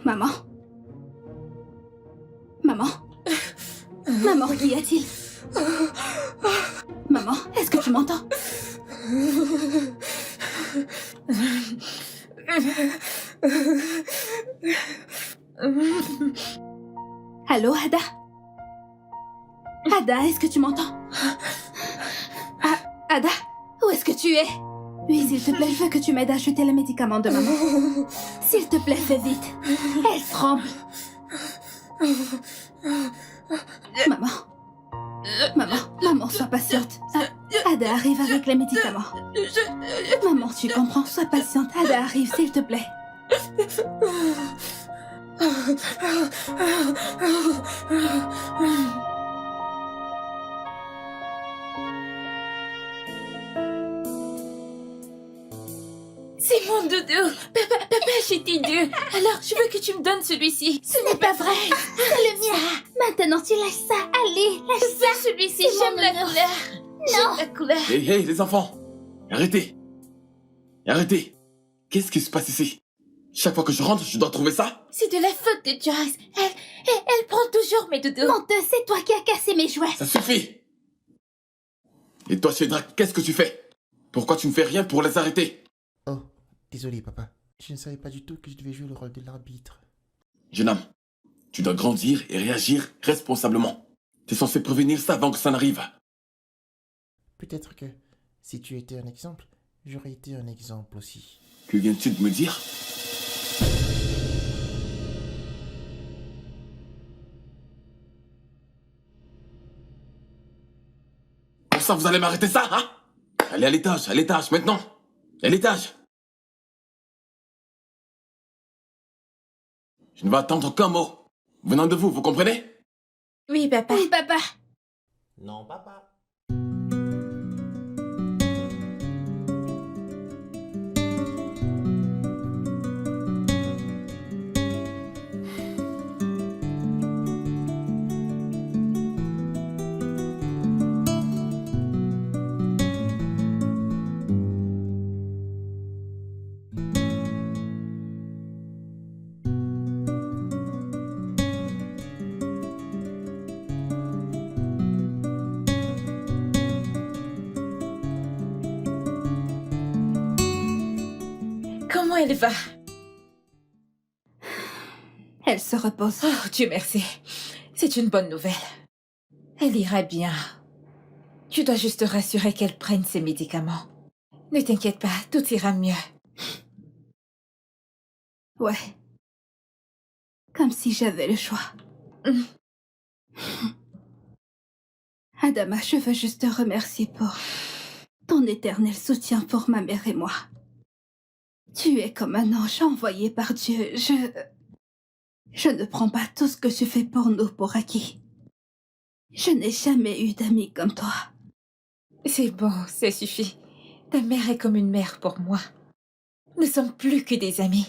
Maman? Maman? Maman, qu'y a-t-il? Maman, est-ce que tu m'entends? Allô, Ada? Ada, est-ce que tu m'entends? Ada, où est-ce que tu es? Oui, s'il te plaît, je veux que tu m'aides à acheter les médicaments de maman. S'il te plaît, fais vite. Elle tremble. Maman. Maman, sois patiente. Ada arrive avec les médicaments. Maman, tu comprends, sois patiente. Ada arrive, s'il te plaît. C'est mon doudou. Papa, j'étais Dieu. Alors, je veux que tu me donnes celui-ci. Ce n'est pas vrai. C'est le mien. Maintenant, tu lâches ça. Allez, lâche ça. Celui-ci, j'aime la couleur. Non. J'aime la couleur. Hey, les enfants! Arrêtez! Arrêtez! Qu'est-ce qui se passe ici? Chaque fois que je rentre, je dois trouver ça? C'est de la faute de Joyce. Elle prend toujours mes doudous. Menteuse, c'est toi qui as cassé mes jouets. Ça suffit! Et toi, Cédra, qu'est-ce que tu fais? Pourquoi tu ne fais rien pour les arrêter? Oh, désolé papa. Je ne savais pas du tout que je devais jouer le rôle de l'arbitre. Jeune homme, tu dois grandir et réagir responsablement. Tu es censé prévenir ça avant que ça n'arrive. Peut-être que, si tu étais un exemple, j'aurais été un exemple aussi. Que viens-tu de me dire? Pour ça, vous allez m'arrêter ça, hein? Allez à l'étage, maintenant! À l'étage! Je ne vais attendre qu'un mot. Venant de vous, vous comprenez? Oui, papa. Oui, papa. Non papa. Comment elle va? Elle se repose. Oh, Dieu merci. C'est une bonne nouvelle. Elle ira bien. Tu dois juste te rassurer qu'elle prenne ses médicaments. Ne t'inquiète pas, tout ira mieux. Ouais. Comme si j'avais le choix. Adama, je veux juste te remercier pour ton éternel soutien pour ma mère et moi. Tu es comme un ange envoyé par Dieu. Je ne prends pas tout ce que tu fais pour nous pour acquis. Je n'ai jamais eu d'amis comme toi. C'est bon, ça suffit. Ta mère est comme une mère pour moi. Nous sommes plus que des amis.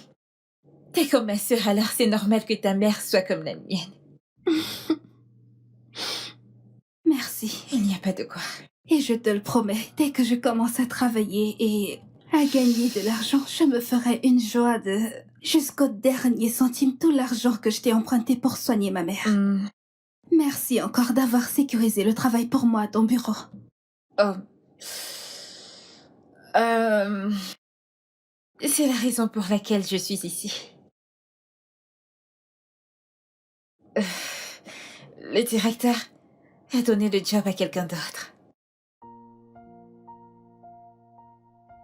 T'es comme ma sœur, alors c'est normal que ta mère soit comme la mienne. Merci. Il n'y a pas de quoi. Et je te le promets, dès que je commence à travailler et à gagner de l'argent, je me ferai une joie de... jusqu'au dernier centime, tout l'argent que je t'ai emprunté pour soigner ma mère. Merci encore d'avoir sécurisé le travail pour moi à ton bureau. Oh. C'est la raison pour laquelle je suis ici. Le directeur a donné le job à quelqu'un d'autre.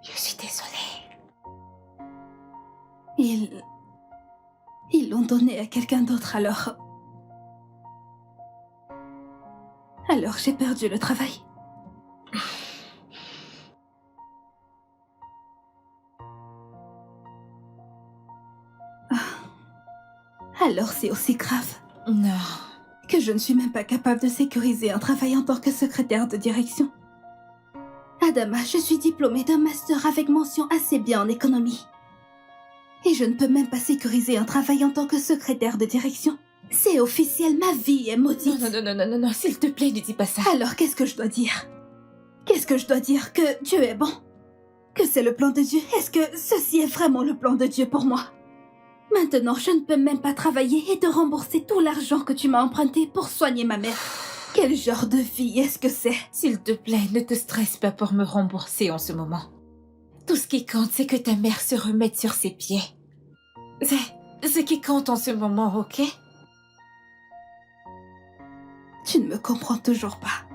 Je suis désolée. Ils l'ont donné à quelqu'un d'autre alors... Alors j'ai perdu le travail. Alors c'est aussi grave. Non. Que je ne suis même pas capable de sécuriser un travail en tant que secrétaire de direction. Adama, je suis diplômée d'un master avec mention assez bien en économie. Et je ne peux même pas sécuriser un travail en tant que secrétaire de direction. C'est officiel, ma vie est maudite. Non, s'il te plaît, ne dis pas ça. Alors qu'est-ce que je dois dire? Qu'est-ce que je dois dire? Que Dieu est bon? Que c'est le plan de Dieu? Est-ce que ceci est vraiment le plan de Dieu pour moi? Maintenant, je ne peux même pas travailler et te rembourser tout l'argent que tu m'as emprunté pour soigner ma mère. Quel genre de vie est-ce que c'est? S'il te plaît, ne te stresse pas pour me rembourser en ce moment. Tout ce qui compte, c'est que ta mère se remette sur ses pieds. C'est ce qui compte en ce moment, ok? Tu ne me comprends toujours pas.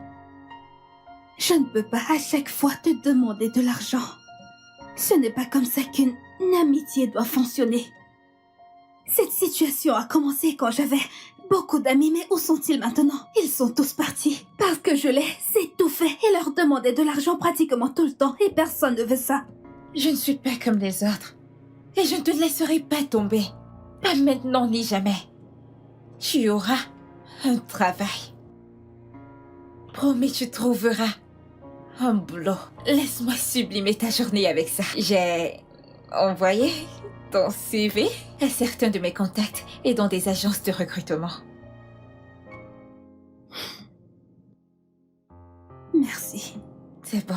Je ne peux pas à chaque fois te demander de l'argent. Ce n'est pas comme ça qu'une amitié doit fonctionner. Cette situation a commencé quand j'avais beaucoup d'amis, mais où sont-ils maintenant? Ils sont tous partis. Parce que je les étouffais et leur demandais de l'argent pratiquement tout le temps et personne ne veut ça. Je ne suis pas comme les autres. Et je ne te laisserai pas tomber. Pas maintenant ni jamais. Tu auras un travail. Promis, tu trouveras un boulot. Laisse-moi sublimer ta journée avec ça. J'ai envoyé ton CV à certains de mes contacts et dans des agences de recrutement. Merci. C'est bon.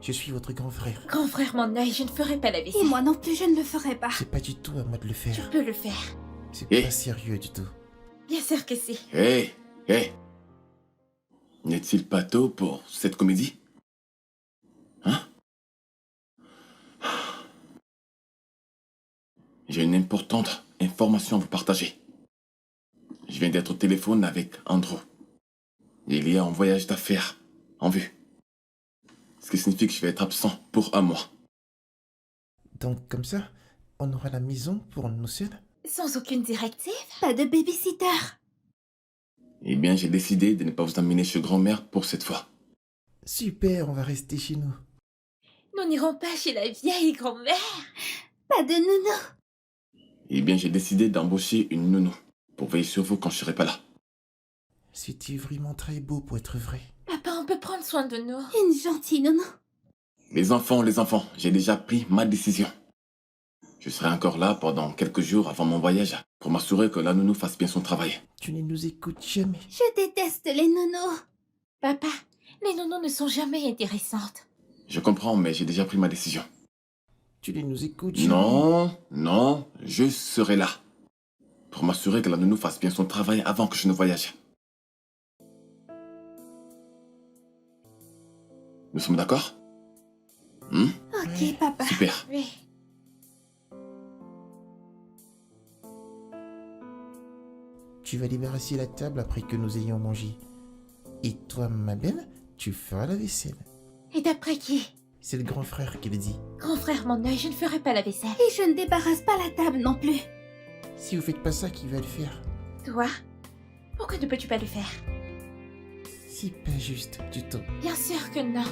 Je suis votre grand frère. Grand frère, mon œil, je ne ferai pas la Et vaisselle. moi non plus, je ne le ferai pas. C'est pas du tout à moi de le Je faire. peux le faire. C'est Eh. pas sérieux du tout. Bien sûr que si. Hé, hé. N'est-il pas tôt pour cette comédie? Hein? J'ai une importante information à vous partager. Je viens d'être au téléphone avec Andrew. Il y a un voyage d'affaires en vue. Ce qui signifie que je vais être absent pour un mois. Donc comme ça, on aura la maison pour nous seuls? Sans aucune directive? Pas de babysitter. Eh bien, j'ai décidé de ne pas vous emmener chez grand-mère pour cette fois. Super, on va rester chez nous. Nous n'irons pas chez la vieille grand-mère. Pas de nounou. Eh bien, j'ai décidé d'embaucher une nounou pour veiller sur vous quand je serai pas là. C'était vraiment très beau pour être vrai. Papa, on peut prendre soin de nous. Une gentille nounou. Les enfants, j'ai déjà pris ma décision. Je serai encore là pendant quelques jours avant mon voyage pour m'assurer que la nounou fasse bien son travail. Tu ne nous écoutes jamais. Je déteste les nounous. Papa, les nounous ne sont jamais intéressantes. Je comprends, mais j'ai déjà pris ma décision. Tu ne nous écoutes jamais. Non, je serai là. Pour m'assurer que la nounou fasse bien son travail avant que je ne voyage. Nous sommes d'accord? Ok, Ouais. papa. Super. Oui. Tu vas débarrasser la table après que nous ayons mangé. Et toi, ma belle, tu feras la vaisselle. Et d'après qui? C'est le grand frère qui le dit. Grand frère, mon œil, je ne ferai pas la vaisselle. Et je ne débarrasse pas la table non plus. Si vous faites pas ça, qui va le faire? Toi? Pourquoi ne peux-tu pas le faire? C'est pas juste du tout. Bien sûr que non.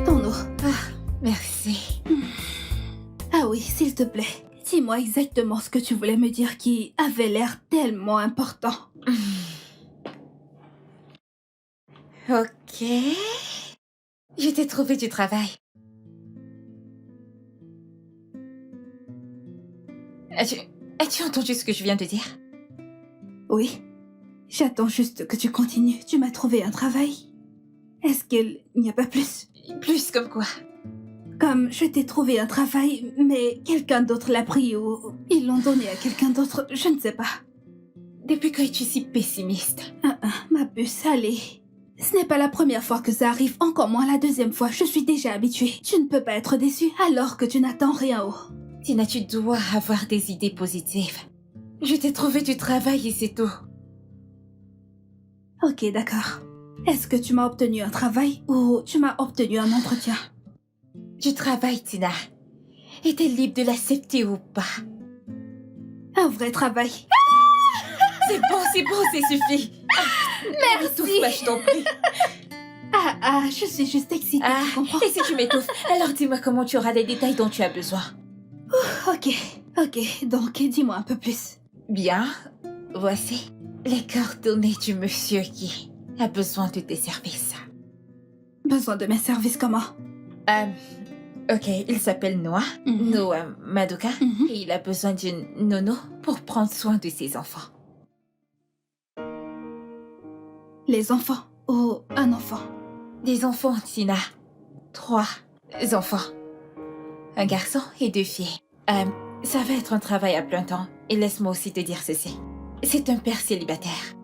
Ton eau. Merci. Ah oui, s'il te plaît. Dis-moi exactement ce que tu voulais me dire qui avait l'air tellement important. Ok. Je t'ai trouvé du travail. As-tu entendu ce que je viens de dire? Oui. J'attends juste que tu continues. Tu m'as trouvé un travail. Est-ce qu'il n'y a pas plus? Plus comme quoi? Comme je t'ai trouvé un travail, mais quelqu'un d'autre l'a pris ou ils l'ont donné à quelqu'un d'autre, je ne sais pas. Depuis quand es-tu si pessimiste? Ma puce, allez. Ce n'est pas la première fois que ça arrive, encore moins la deuxième fois. Je suis déjà habituée. Tu ne peux pas être déçue alors que tu n'attends rien haut. Tina, tu dois avoir des idées positives. Je t'ai trouvé du travail et c'est tout. Ok, d'accord. Est-ce que tu m'as obtenu un travail ou tu m'as obtenu un entretien? Du travail, Tina. Et t'es libre de l'accepter ou pas. Un vrai travail. C'est bon, ça suffit. Merci. Pas, je t'en prie. Je suis juste excitée, Ah, tu comprends? et si tu m'étouffes, alors dis-moi comment tu auras les détails dont tu as besoin. Ok, donc dis-moi un peu plus. Bien, voici les coordonnées du monsieur qui a besoin de tes services. Besoin de mes services comment? Ok, il s'appelle Noah, Mhm. Noah Madoka, Mhm. et il a besoin d'une nono pour prendre soin de ses enfants. Les enfants ou un enfant? Des enfants, Tina. 3 enfants. Un garçon et 2 filles. Ça va être un travail à plein temps. Et laisse-moi aussi te dire ceci. C'est un père célibataire.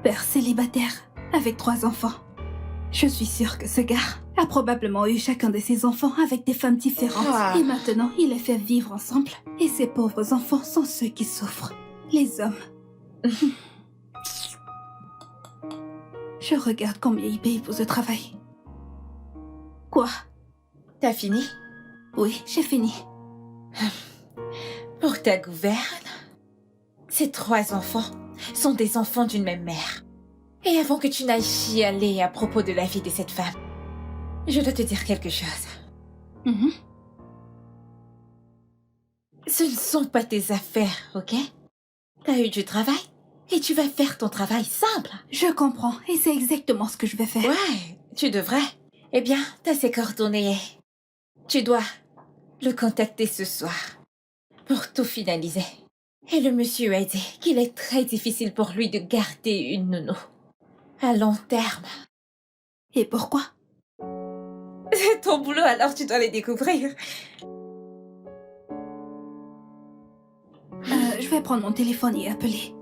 Père célibataire, avec 3 enfants. Je suis sûre que ce gars a probablement eu chacun de ses enfants avec des femmes différentes. Ah. Et maintenant, il les fait vivre ensemble. Et ces pauvres enfants sont ceux qui souffrent. Les hommes. Je regarde combien il paye pour ce travail. Quoi? T'as fini? Oui, j'ai fini. Pour ta gouverne, ces 3 enfants sont des enfants d'une même mère. Et avant que tu n'ailles chialer à propos de la vie de cette femme, je dois te dire quelque chose. Mhm. Ce ne sont pas tes affaires, ok? T'as eu du travail et tu vas faire ton travail simple. Je comprends, et c'est exactement ce que je vais faire. Ouais, tu devrais. Eh bien, t'as ses coordonnées. Tu dois le contacter ce soir pour tout finaliser. Et le monsieur a dit qu'il est très difficile pour lui de garder une nounou à long terme. Et pourquoi? C'est ton boulot, alors tu dois les découvrir. Je vais prendre mon téléphone et appeler.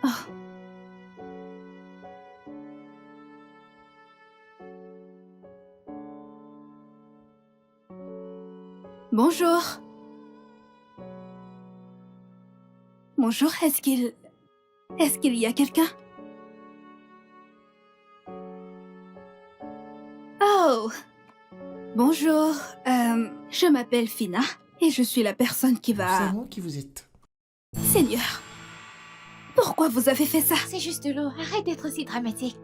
Oh. Bonjour. Bonjour, est-ce qu'il y a quelqu'un? Oh. Bonjour, je m'appelle Fina et je suis la personne qui va... C'est moi qui vous êtes. Seigneur, pourquoi vous avez fait ça? C'est juste de l'eau, arrête d'être si dramatique.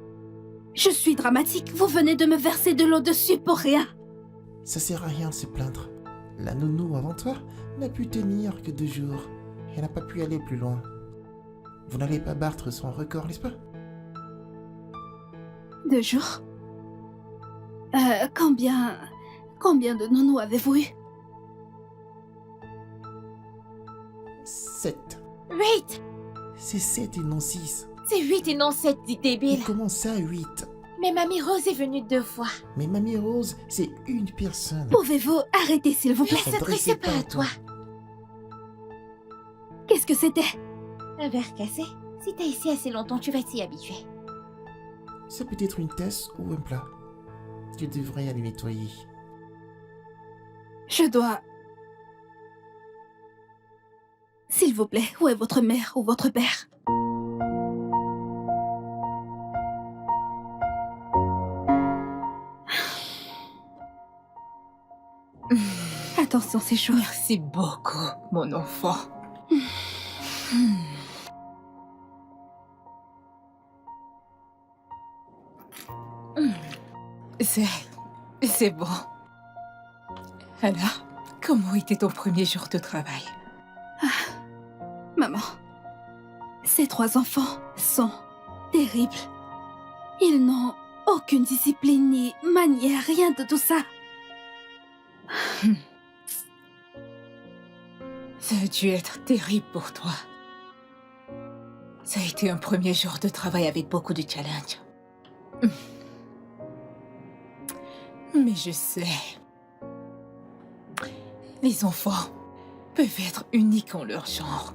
Je suis dramatique, vous venez de me verser de l'eau dessus pour rien. Ça sert à rien de se plaindre. La nounou avant toi n'a pu tenir que 2 jours. Elle n'a pas pu aller plus loin. Vous n'allez pas battre son record, n'est-ce pas? 2 jours? Combien de nounous avez-vous eu? 7. 8. C'est 7 et non 6. C'est 8 et non 7, dit débile. Et comment ça, 8? Mais Mamie Rose est venue 2 fois. Mais Mamie Rose, c'est une personne. Pouvez-vous arrêter, s'il vous plaît? Elle s'adressait pas à toi. Qu'est-ce que c'était? Un verre cassé. Si t'es ici assez longtemps, tu vas t'y habituer. C'est peut-être une tasse ou un plat. Tu devrais aller nettoyer. Je dois... S'il vous plaît, où est votre mère ou votre père? Attention, c'est chaud. Merci beaucoup, mon enfant. C'est bon. Alors, comment était ton premier jour de travail? Maman, ces 3 enfants sont terribles. Ils n'ont aucune discipline ni manière, rien de tout ça. Ça a dû être terrible pour toi. Ça a été un premier jour de travail avec beaucoup de challenges. Mais je sais. Les enfants peuvent être uniques en leur genre.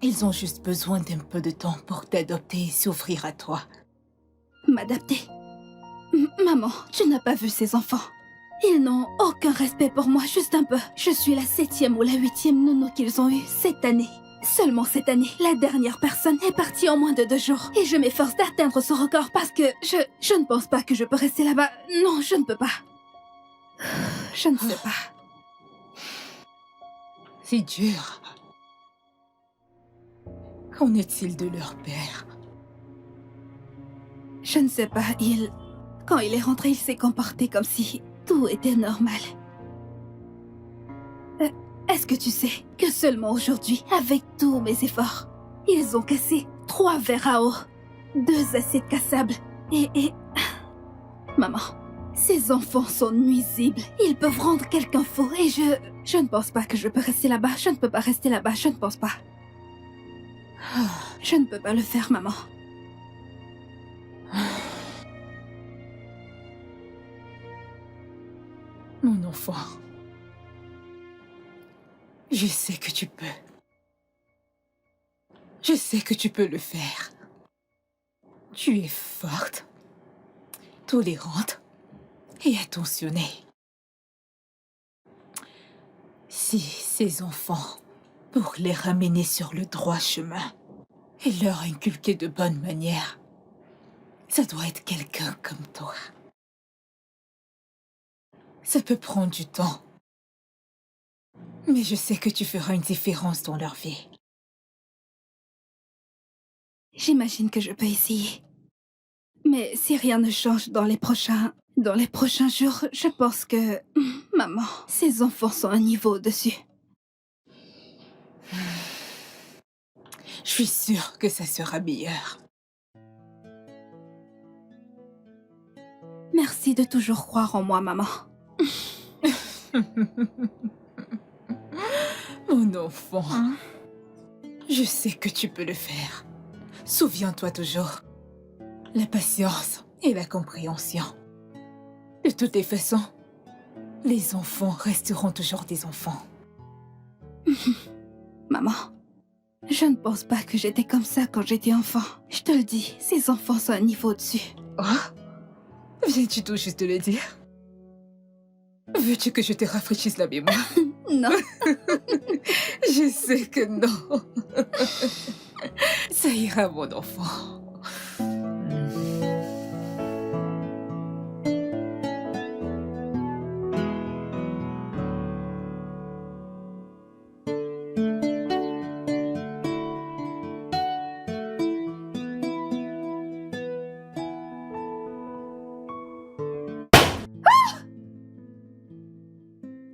Ils ont juste besoin d'un peu de temps pour t'adopter et s'ouvrir à toi. M'adapter. Maman, tu n'as pas vu ces enfants. Ils n'ont aucun respect pour moi, juste un peu. Je suis la 7e ou la 8e nounou qu'ils ont eue cette année. Seulement cette année, la dernière personne est partie en moins de 2 jours. Et je m'efforce d'atteindre ce record parce que je ne pense pas que je peux rester là-bas. Non, je ne peux pas. Je ne sais pas. C'est dur. Qu'en est-il de leur père? Je ne sais pas, quand il est rentré, il s'est comporté comme si tout était normal. Est-ce que tu sais que seulement aujourd'hui, avec tous mes efforts, ils ont cassé 3 verres à eau, 2 assiettes cassables et... Maman, ces enfants sont nuisibles. Ils peuvent rendre quelqu'un fou et je ne pense pas que je peux rester là-bas. Je ne peux pas rester là-bas, je ne pense pas. Je ne peux pas le faire, maman. Mon enfant, je sais que tu peux. Je sais que tu peux le faire. Tu es forte, tolérante et attentionnée. Si ces enfants, pour les ramener sur le droit chemin et leur inculquer de bonnes manières, ça doit être quelqu'un comme toi. Ça peut prendre du temps, mais je sais que tu feras une différence dans leur vie. J'imagine que je peux essayer. Mais si rien ne change dans les prochains jours, je pense que... Maman, ces enfants sont un niveau au-dessus. Je suis sûre que ça sera meilleur. Merci de toujours croire en moi, maman. Mon enfant, je sais que tu peux le faire. Souviens-toi toujours. La patience et la compréhension. De toutes les façons, les enfants resteront toujours des enfants. Maman, je ne pense pas que j'étais comme ça quand j'étais enfant. Je te le dis, ces enfants sont un niveau au-dessus. Oh, viens-tu tout juste de le dire? Veux-tu que je te rafraîchisse la mémoire? Non. Je sais que non. Ça ira, mon enfant.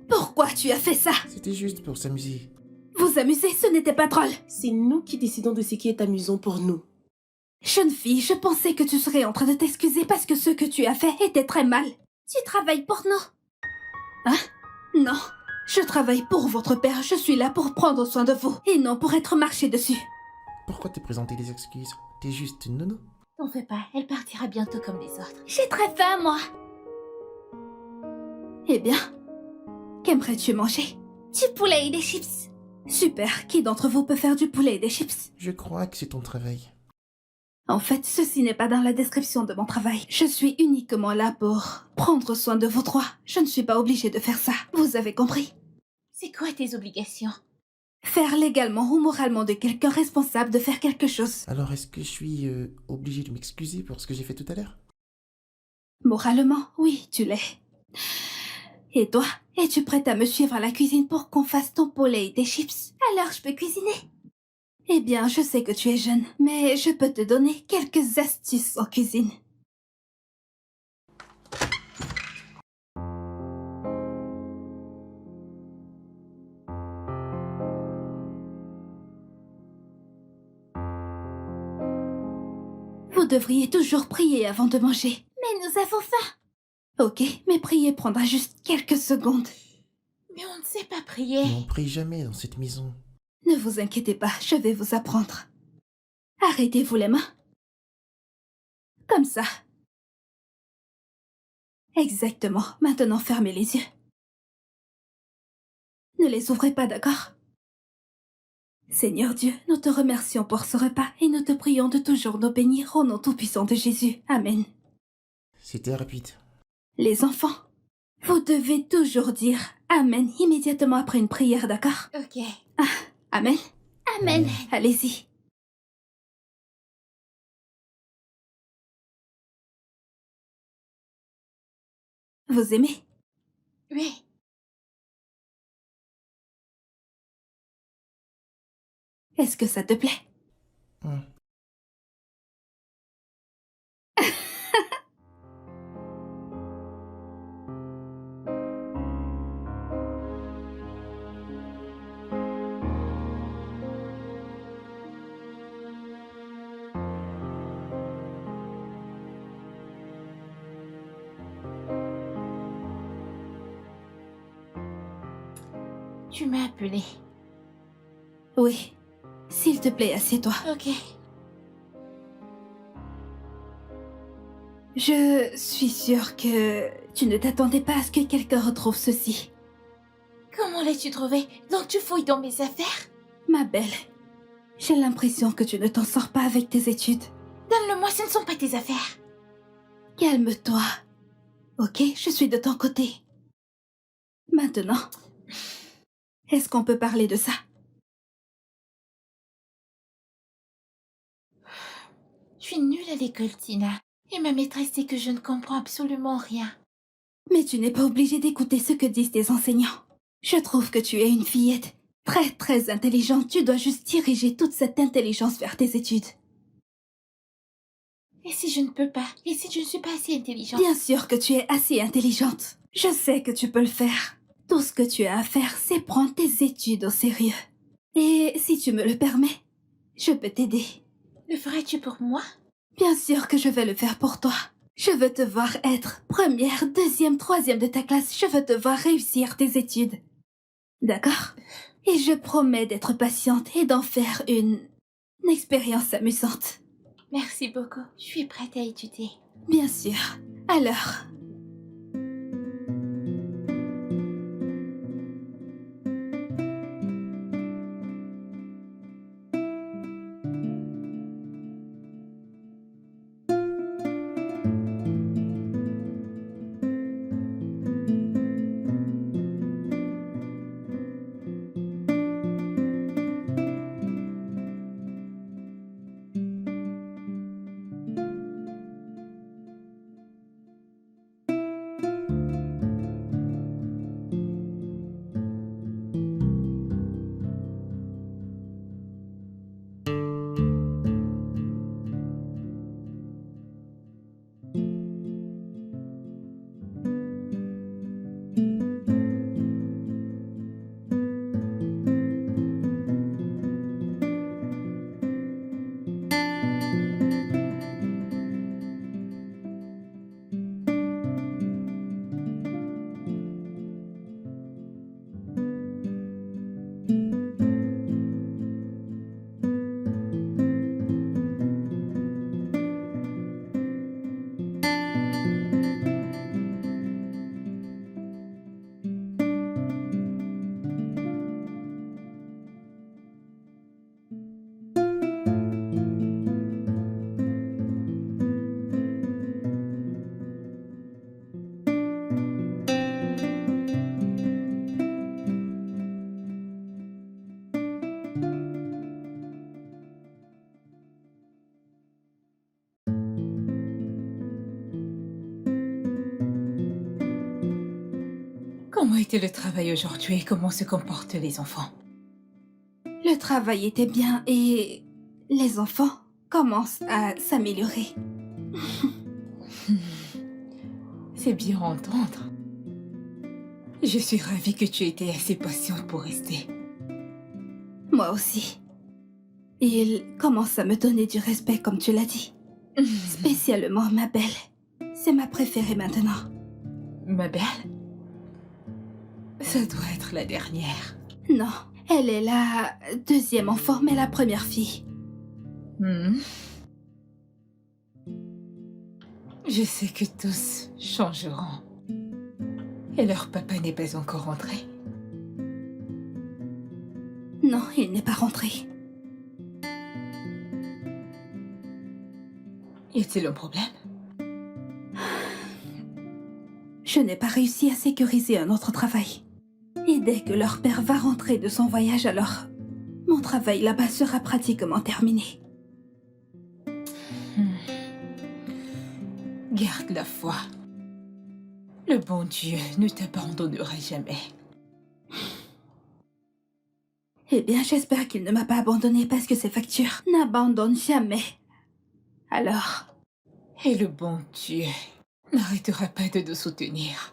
Pourquoi tu as fait ça? C'était juste pour s'amuser. Vous amuser, ce n'était pas drôle. C'est nous qui décidons de ce qui est amusant pour nous. Jeune fille, je pensais que tu serais en train de t'excuser parce que ce que tu as fait était très mal. Tu travailles pour nous. Hein? Non. Je travaille pour votre père. Je suis là pour prendre soin de vous et non pour être marché dessus. Pourquoi te présenter des excuses? T'es juste une nounou. T'en fais pas, elle partira bientôt comme les autres. J'ai très faim, moi. Eh bien, qu'aimerais-tu manger? Du poulet et des chips. Super. Qui d'entre vous peut faire du poulet et des chips? Je crois que c'est ton travail. En fait, ceci n'est pas dans la description de mon travail. Je suis uniquement là pour prendre soin de vous trois. Je ne suis pas obligée de faire ça. Vous avez compris? C'est quoi tes obligations? Faire légalement ou moralement de quelqu'un responsable de faire quelque chose. Alors est-ce que je suis obligé de m'excuser pour ce que j'ai fait tout à l'heure? Moralement, oui, tu l'es. Et toi, es-tu prête à me suivre à la cuisine pour qu'on fasse ton poulet et tes chips? Alors je peux cuisiner. Eh bien, je sais que tu es jeune, mais je peux te donner quelques astuces en cuisine. Vous devriez toujours prier avant de manger. Mais nous avons faim. Ok, mais prier prendra juste quelques secondes. Mais on ne sait pas prier. Mais on prie jamais dans cette maison. Ne vous inquiétez pas, je vais vous apprendre. Arrêtez-vous les mains. Comme ça. Exactement. Maintenant, fermez les yeux. Ne les ouvrez pas, d'accord? Seigneur Dieu, nous te remercions pour ce repas et nous te prions de toujours nous bénir au nom tout-puissant de Jésus. Amen. C'était rapide. Les enfants, vous devez toujours dire Amen immédiatement après une prière, d'accord? Ok. Amen. Amen. Allez-y. Vous aimez? Oui. Est-ce que ça te plaît? Hum. Tu m'as appelé. Oui. S'il te plaît, assieds-toi. Ok. Je suis sûre que tu ne t'attendais pas à ce que quelqu'un retrouve ceci. Comment l'as-tu trouvé? Donc tu fouilles dans mes affaires? Ma belle, j'ai l'impression que tu ne t'en sors pas avec tes études. Donne-le-moi, ce ne sont pas tes affaires. Calme-toi. Ok, je suis de ton côté. Maintenant, est-ce qu'on peut parler de ça? Je suis nulle à l'école, Tina. Et ma maîtresse dit que je ne comprends absolument rien. Mais tu n'es pas obligée d'écouter ce que disent tes enseignants. Je trouve que tu es une fillette très très intelligente. Tu dois juste diriger toute cette intelligence vers tes études. Et si je ne peux pas? Et si je ne suis pas assez intelligente? Bien sûr que tu es assez intelligente. Je sais que tu peux le faire. Tout ce que tu as à faire, c'est prendre tes études au sérieux. Et si tu me le permets, je peux t'aider. Le ferais-tu pour moi? Bien sûr que je vais le faire pour toi. Je veux te voir être première, deuxième, troisième de ta classe. Je veux te voir réussir tes études. D'accord? Et je promets d'être patiente et d'en faire une expérience amusante. Merci beaucoup. Je suis prête à étudier. Bien sûr. Alors... Comment était le travail aujourd'hui et comment se comportent les enfants? Le travail était bien et les enfants commencent à s'améliorer. C'est bien à entendre. Je suis ravie que tu aies été assez patiente pour rester. Moi aussi. Ils commencent à me donner du respect comme tu l'as dit. Spécialement ma belle. C'est ma préférée maintenant. Ma belle? Ça doit être la dernière. Non, elle est la deuxième enfant, mais la première fille. Je sais que tous changeront. Et leur papa n'est pas encore rentré. Non, il n'est pas rentré. Y a-t-il un problème? Je n'ai pas réussi à sécuriser un autre travail. Et dès que leur père va rentrer de son voyage, alors mon travail là-bas sera pratiquement terminé. Garde la foi. Le bon Dieu ne t'abandonnera jamais. Eh bien, j'espère qu'il ne m'a pas abandonnée parce que ces factures n'abandonnent jamais. Alors... Et le bon Dieu n'arrêtera pas de nous soutenir.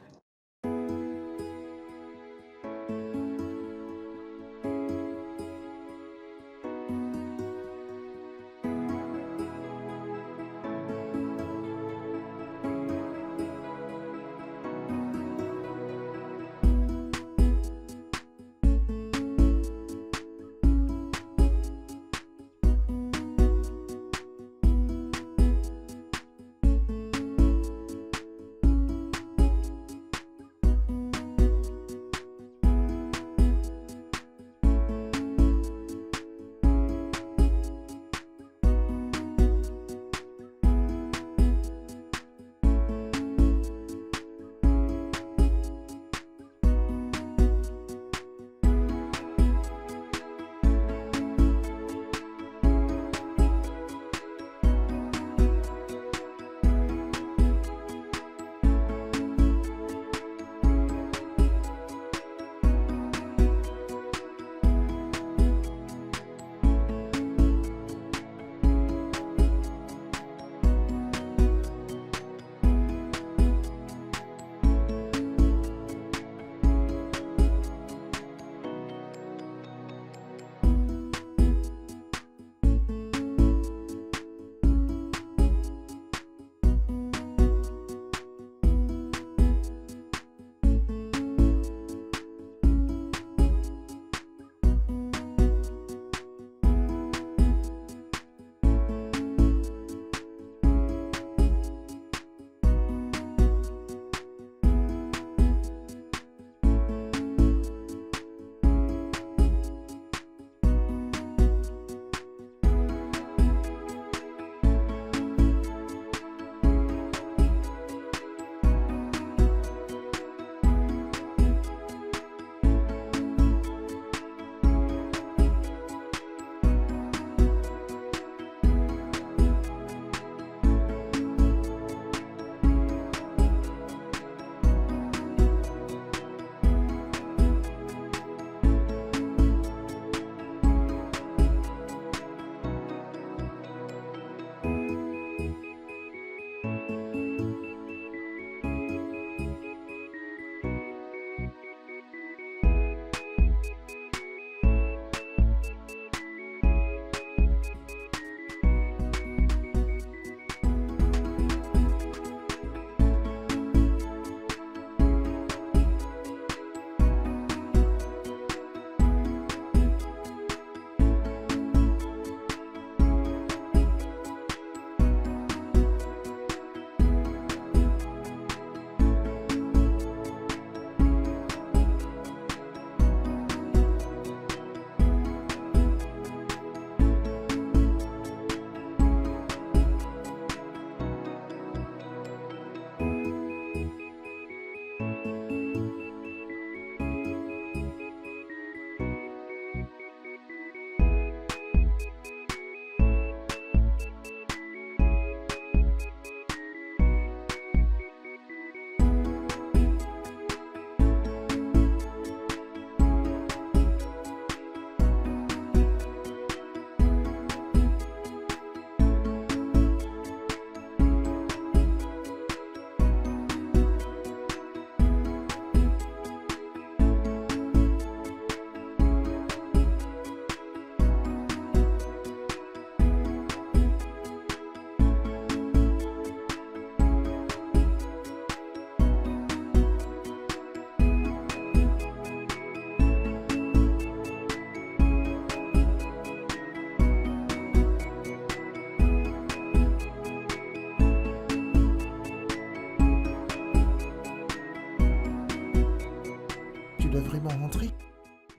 tu dois vraiment rentrer?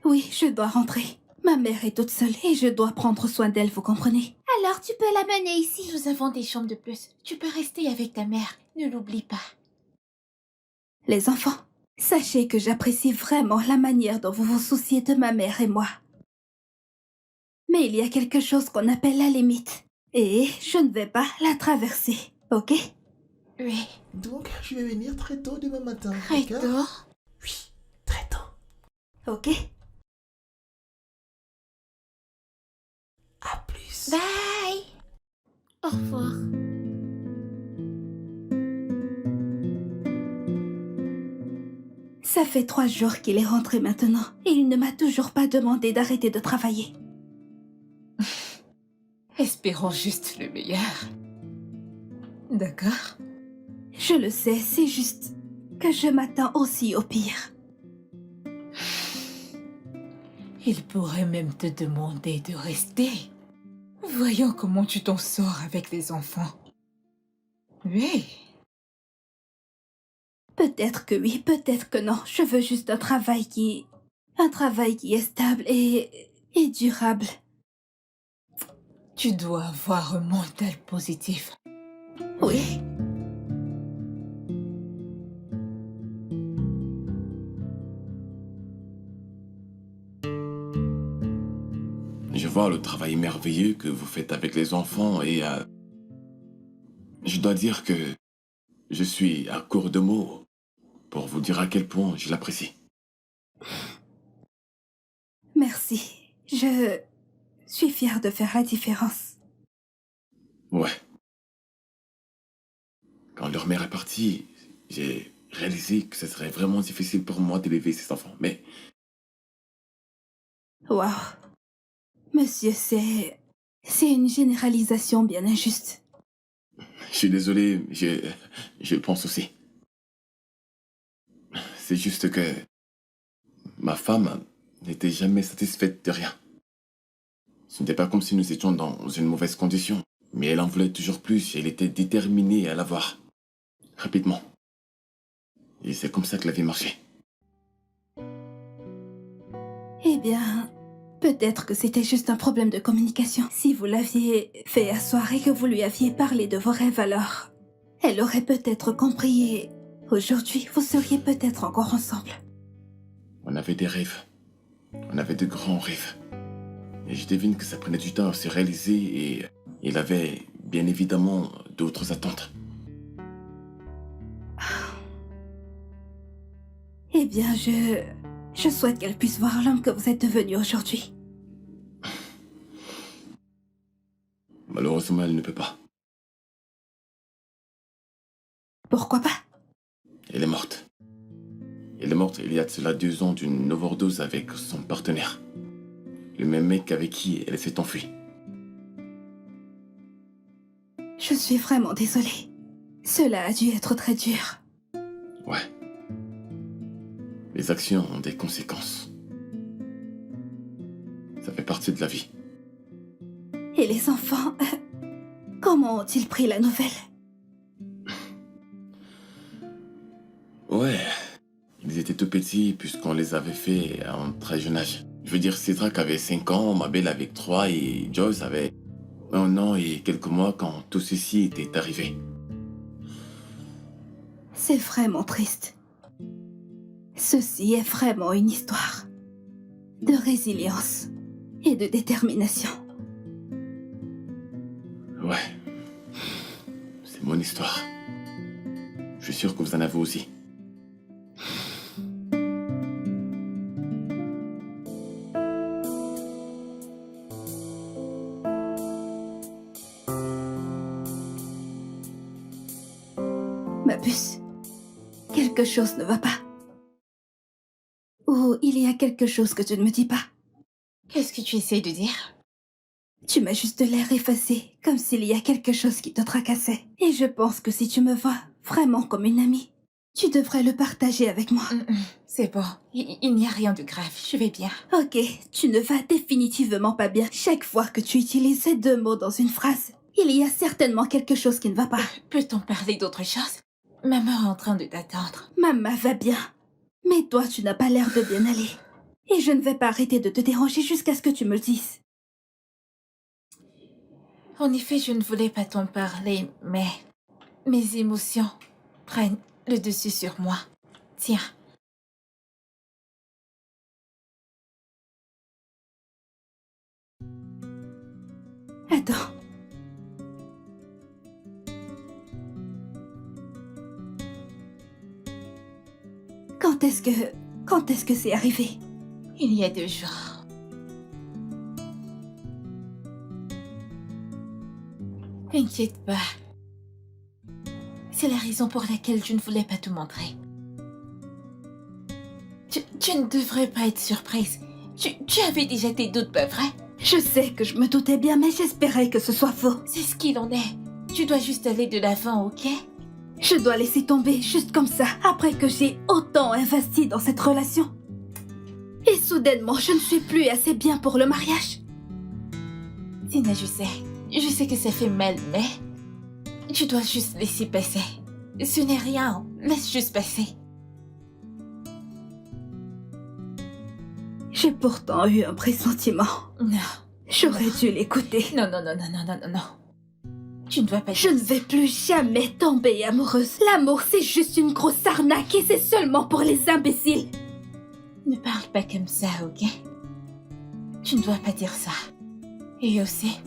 Oui, je dois rentrer. Ma mère est toute seule et je dois prendre soin d'elle, vous comprenez? Alors tu peux l'amener ici. Nous avons des chambres de plus. Tu peux rester avec ta mère. Ne l'oublie pas. Les enfants, sachez que j'apprécie vraiment la manière dont vous vous souciez de ma mère et moi. Mais il y a quelque chose qu'on appelle la limite. Et je ne vais pas la traverser, ok? Oui. Donc, je vais venir très tôt demain matin, Très d'accord? tôt. Oui, très tôt. Ok? À plus. Bye. Au revoir. Ça fait 3 jours qu'il est rentré maintenant et il ne m'a toujours pas demandé d'arrêter de travailler. Espérons juste le meilleur. D'accord? Je le sais, c'est juste que je m'attends aussi au pire. Il pourrait même te demander de rester. Voyons comment tu t'en sors avec les enfants. Oui. Peut-être que oui, peut-être que non. Je veux juste un travail qui est stable et durable. Tu dois avoir un mental positif. Oui. Je vois le travail merveilleux que vous faites avec les enfants et je dois dire que je suis à court de mots pour vous dire à quel point je l'apprécie. Merci. Je suis fière de faire la différence. Ouais. Quand leur mère est partie, j'ai réalisé que ce serait vraiment difficile pour moi d'élever ces enfants. Mais Waouh. Monsieur, c'est une généralisation bien injuste. je suis désolé, je le pense aussi. C'est juste que ma femme n'était jamais satisfaite de rien. Ce n'était pas comme si nous étions dans une mauvaise condition, mais elle en voulait toujours plus et elle était déterminée à l'avoir. Rapidement. Et c'est comme ça que la vie marchait. Eh bien, peut-être que c'était juste un problème de communication. Si vous l'aviez fait asseoir et que vous lui aviez parlé de vos rêves alors, elle aurait peut-être compris et aujourd'hui, vous seriez peut-être encore ensemble. On avait des rêves. On avait de grands rêves. Et je devine que ça prenait du temps à se réaliser et il avait bien évidemment d'autres attentes. Eh bien, je souhaite qu'elle puisse voir l'homme que vous êtes devenu aujourd'hui. Malheureusement, elle ne peut pas. Pourquoi pas? Elle est morte. Elle est morte il y a de cela 2 ans d'une overdose avec son partenaire. Le même mec avec qui elle s'est enfuie. Je suis vraiment désolée. Cela a dû être très dur. Ouais. Les actions ont des conséquences. Ça fait partie de la vie. Et les enfants, comment ont-ils pris la nouvelle? Ouais. Ils étaient tout petits puisqu'on les avait fait à un très jeune âge. Je veux dire, Cédric avait 5 ans, Mabel avait 3 et Joyce avait 1 an et quelques mois quand tout ceci était arrivé. C'est vraiment triste. Ceci est vraiment une histoire de résilience et de détermination. Ouais. C'est mon histoire. Je suis sûr que vous en avez aussi. Ma puce, quelque chose ne va pas. Ou il y a quelque chose que tu ne me dis pas. Qu'est-ce que tu essayes de dire? Tu m'as juste l'air effacé, comme s'il y a quelque chose qui te tracassait. Et je pense que si tu me vois vraiment comme une amie, tu devrais le partager avec moi. C'est bon. Il n'y a rien de grave. Je vais bien. Ok, tu ne vas définitivement pas bien. Chaque fois que tu utilises ces 2 mots dans une phrase, il y a certainement quelque chose qui ne va pas. Peut-on parler d'autre chose? Maman est en train de t'attendre. Maman va bien. Mais toi, tu n'as pas l'air de bien aller. Et je ne vais pas arrêter de te déranger jusqu'à ce que tu me le dises. En effet, je ne voulais pas t'en parler, mais mes émotions prennent le dessus sur moi. Tiens. Attends. Quand est-ce que c'est arrivé? Il y a 2 jours. T'inquiète pas. C'est la raison pour laquelle je ne voulais pas te montrer. Tu ne devrais pas être surprise. Tu avais déjà tes doutes, pas vrai? Je sais que je me doutais bien, mais j'espérais que ce soit faux. C'est ce qu'il en est. Tu dois juste aller de l'avant, ok? Je dois laisser tomber juste comme ça, après que j'ai autant investi dans cette relation. Et soudainement, je ne suis plus assez bien pour le mariage. Tina, je sais que ça fait mal, mais tu dois juste laisser passer. Ce n'est rien, laisse juste passer. J'ai pourtant eu un pressentiment. Non. J'aurais dû l'écouter. Non. Tu ne dois pas Je dire ne vais plus jamais tomber amoureuse. L'amour, c'est juste une grosse arnaque et c'est seulement pour les imbéciles. Ne parle pas comme ça, ok? Tu ne dois pas dire ça. Et aussi,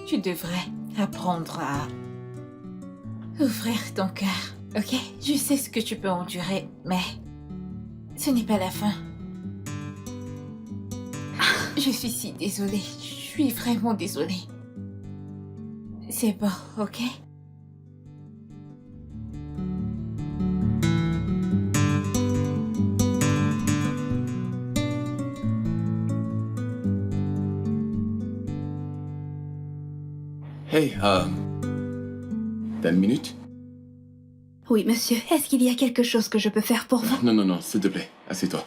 tu devrais apprendre à ouvrir ton cœur, ok? Je sais ce que tu peux endurer, mais ce n'est pas la fin. Je suis si désolée. Je suis vraiment désolée. C'est bon, ok? Hey, t'as une minute? Oui, monsieur. Est-ce qu'il y a quelque chose que je peux faire pour vous? Non, s'il te plaît, assieds-toi.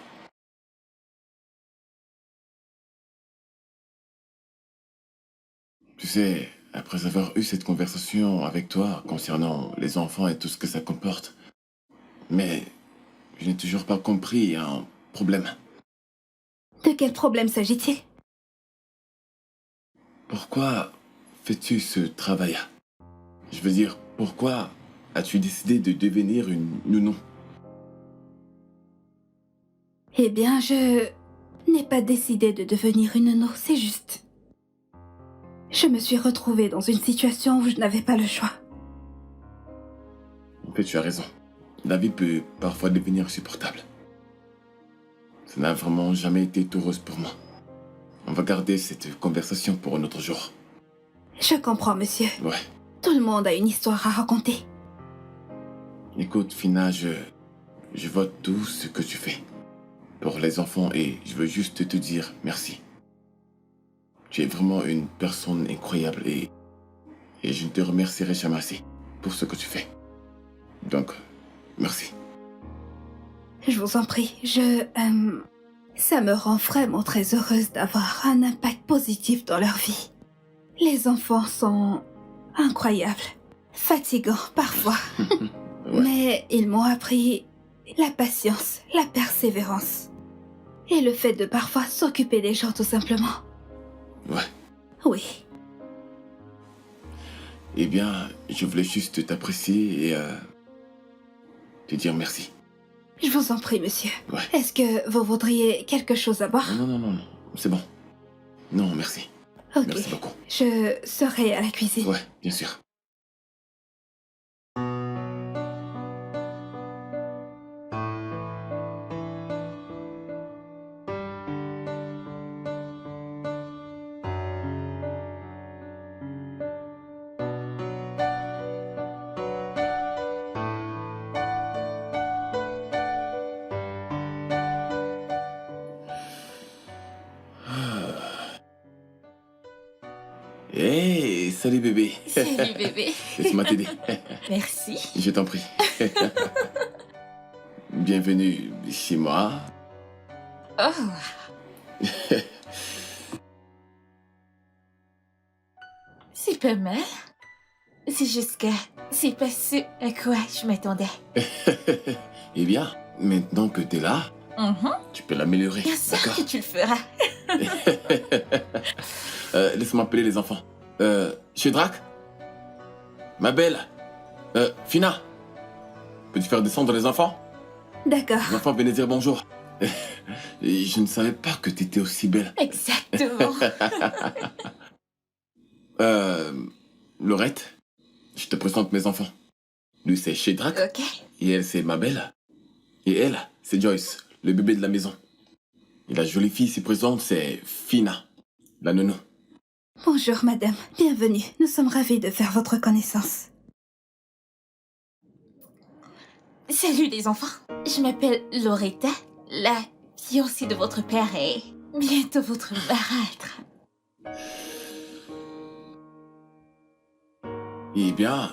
Tu sais, après avoir eu cette conversation avec toi concernant les enfants et tout ce que ça comporte, mais je n'ai toujours pas compris un problème. De quel problème s'agit-il? Pourquoi fais-tu ce travail? Je veux dire, pourquoi as-tu décidé de devenir une nounou? Eh bien, je n'ai pas décidé de devenir une nounou, c'est juste. Je me suis retrouvée dans une situation où je n'avais pas le choix. En fait, tu as raison. La vie peut parfois devenir insupportable. Ça n'a vraiment jamais été tout rose pour moi. On va garder cette conversation pour un autre jour. Je comprends, monsieur. Ouais. Tout le monde a une histoire à raconter. Écoute, Fina, je vois tout ce que tu fais pour les enfants et je veux juste te dire merci. Tu es vraiment une personne incroyable et je ne te remercierai jamais assez pour ce que tu fais. Donc, merci. Je vous en prie, ça me rend vraiment très heureuse d'avoir un impact positif dans leur vie. Les enfants sont incroyables, fatigants parfois, Ouais. mais ils m'ont appris la patience, la persévérance et le fait de parfois s'occuper des gens tout simplement. Ouais. Oui, Eh bien, je voulais juste t'apprécier et te dire merci. je vous en prie, monsieur. Ouais. Est-ce que vous voudriez quelque chose à boire? Non. C'est bon. Non, merci. Ok, Merci beaucoup. je serai à la cuisine. Ouais, bien sûr. Hey, salut bébé. Salut bébé. Laisse-moi t'aider. Merci. Je t'en prie. Bienvenue chez moi. Oh. C'est pas mal. C'est juste que c'est pas ce à quoi je m'attendais. Eh bien, maintenant que t'es là, Tu peux l'améliorer, Bien sûr d'accord? que tu le feras. Laisse-moi appeler les enfants. Shedrak? Ma belle? Fina? Peux-tu faire descendre les enfants? D'accord. Les enfants, venez dire bonjour. Et je ne savais pas que tu étais aussi belle. Exactement. Laurette, je te présente mes enfants. Lui, c'est Shedrak. Ok. Et elle, c'est ma belle. Et elle, c'est Joyce, le bébé de la maison. Et la jolie fille ici présente, c'est Fina, la nounou. Bonjour, madame. Bienvenue. Nous sommes ravis de faire votre connaissance. Salut les enfants. Je m'appelle Loretta, la fiancée de votre père et bientôt votre marâtre. Et bien,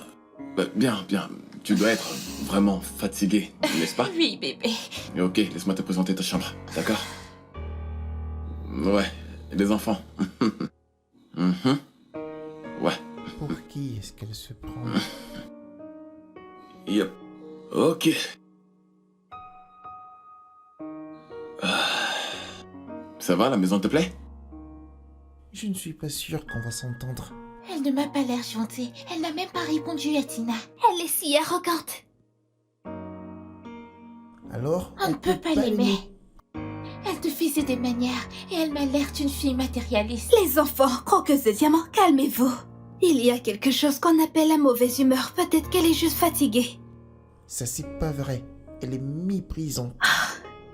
bien. Tu dois être vraiment fatigué, n'est-ce pas? Oui, bébé. Et ok, laisse-moi te présenter ta chambre, d'accord? Ouais, et les enfants. Mhm. Ouais, Pour qui est-ce qu'elle se prend? yep. Ok. Ah. Ça va, la maison te plaît? Je ne suis pas sûr qu'on va s'entendre. Elle ne m'a pas l'air gentille. Elle n'a même pas répondu à Tina. Elle est si arrogante. Alors, On ne peut pas l'aimer. Elle te faisait des manières et elle m'a l'air d'une fille matérialiste. Les enfants, croqueuses de diamants, calmez-vous. Il y a quelque chose qu'on appelle la mauvaise humeur. Peut-être qu'elle est juste fatiguée. Ça, c'est pas vrai. Elle est méprisante.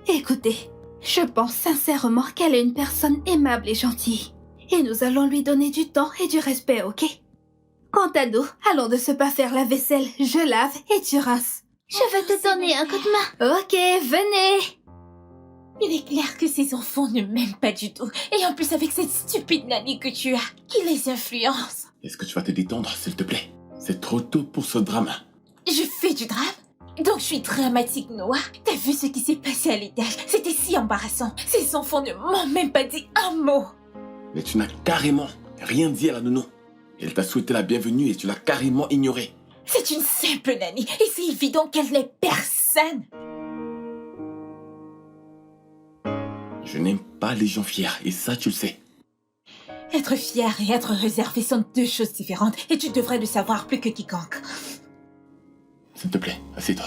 Écoutez, je pense sincèrement qu'elle est une personne aimable et gentille. Et nous allons lui donner du temps et du respect, ok? Quant à nous, allons de ce pas faire la vaisselle. Je lave et tu rinces. Je vais te donner un coup de main. Ok, venez. Il est clair que ces enfants ne m'aiment pas du tout. Et en plus avec cette stupide nanny que tu as, qui les influence. Est-ce que tu vas te détendre, s'il te plaît? C'est trop tôt pour ce drame. Je fais du drame? Donc je suis dramatique, Noah. T'as vu ce qui s'est passé à l'étage? C'était si embarrassant. Ces enfants ne m'ont même pas dit un mot. Mais tu n'as carrément rien dit à la nounou. Elle t'a souhaité la bienvenue et tu l'as carrément ignorée. C'est une simple nanny et c'est évident qu'elle n'est personne. Je n'aime pas les gens fiers et ça tu le sais. Être fier et être réservé sont deux choses différentes et tu devrais le savoir plus que quiconque. S'il te plaît, assieds-toi.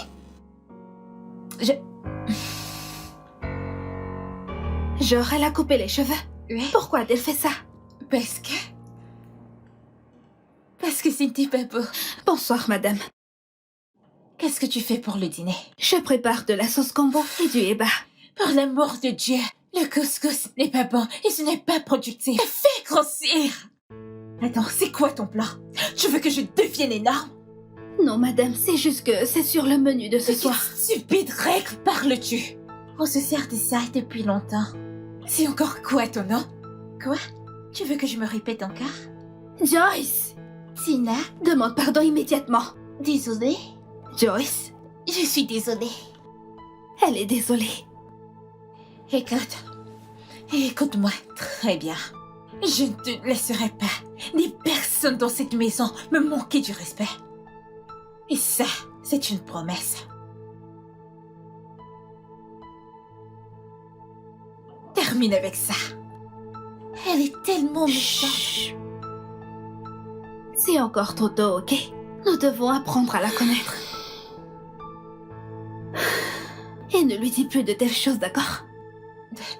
Genre, elle a coupé les cheveux. Oui. Pourquoi a-t-elle fait ça? Parce que c'était pas beau. Bonsoir, madame. Qu'est-ce que tu fais pour le dîner? Je prépare de la sauce combo et du eba. Par l'amour de Dieu, le couscous n'est pas bon et ce n'est pas productif. Fais grossir! Attends, c'est quoi ton plan? Tu veux que je devienne énorme? Non, madame, c'est juste que c'est sur le menu de ce De soir. quelle stupide règle parles-tu? On se sert de ça depuis longtemps. C'est encore quoi ton nom? Quoi? Tu veux que je me répète encore? Joyce! Tina? Demande pardon immédiatement. Désolée? Joyce, Je suis désolée. elle est désolée. Écoute-moi très bien. Je ne te laisserai pas, ni personne dans cette maison, me manquer du respect. Et ça, c'est une promesse. Termine avec ça. Elle est tellement méchante. Chut. C'est encore trop tôt, ok? Nous devons apprendre à la connaître. Et ne lui dis plus de telles choses, d'accord?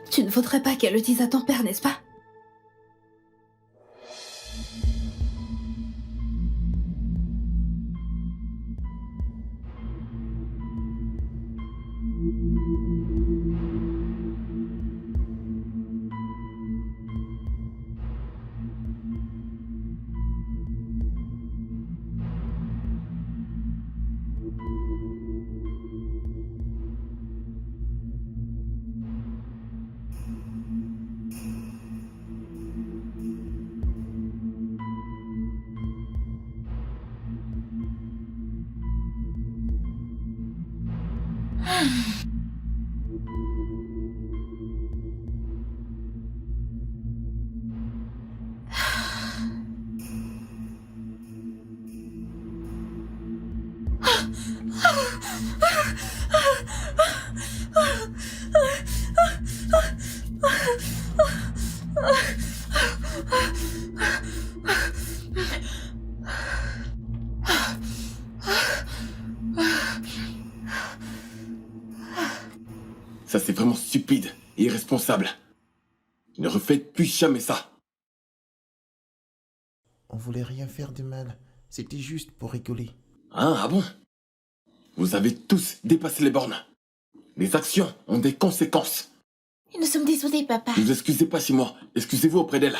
Tu ne voudrais pas qu'elle le dise à ton père, n'est-ce pas? Ça, c'est vraiment stupide et irresponsable. Ne refaites plus jamais ça. On voulait rien faire de mal. C'était juste pour rigoler. Ah bon? Vous avez tous dépassé les bornes. Les actions ont des conséquences. Nous sommes désolés, papa. Ne vous excusez pas chez moi. Excusez-vous auprès d'elle.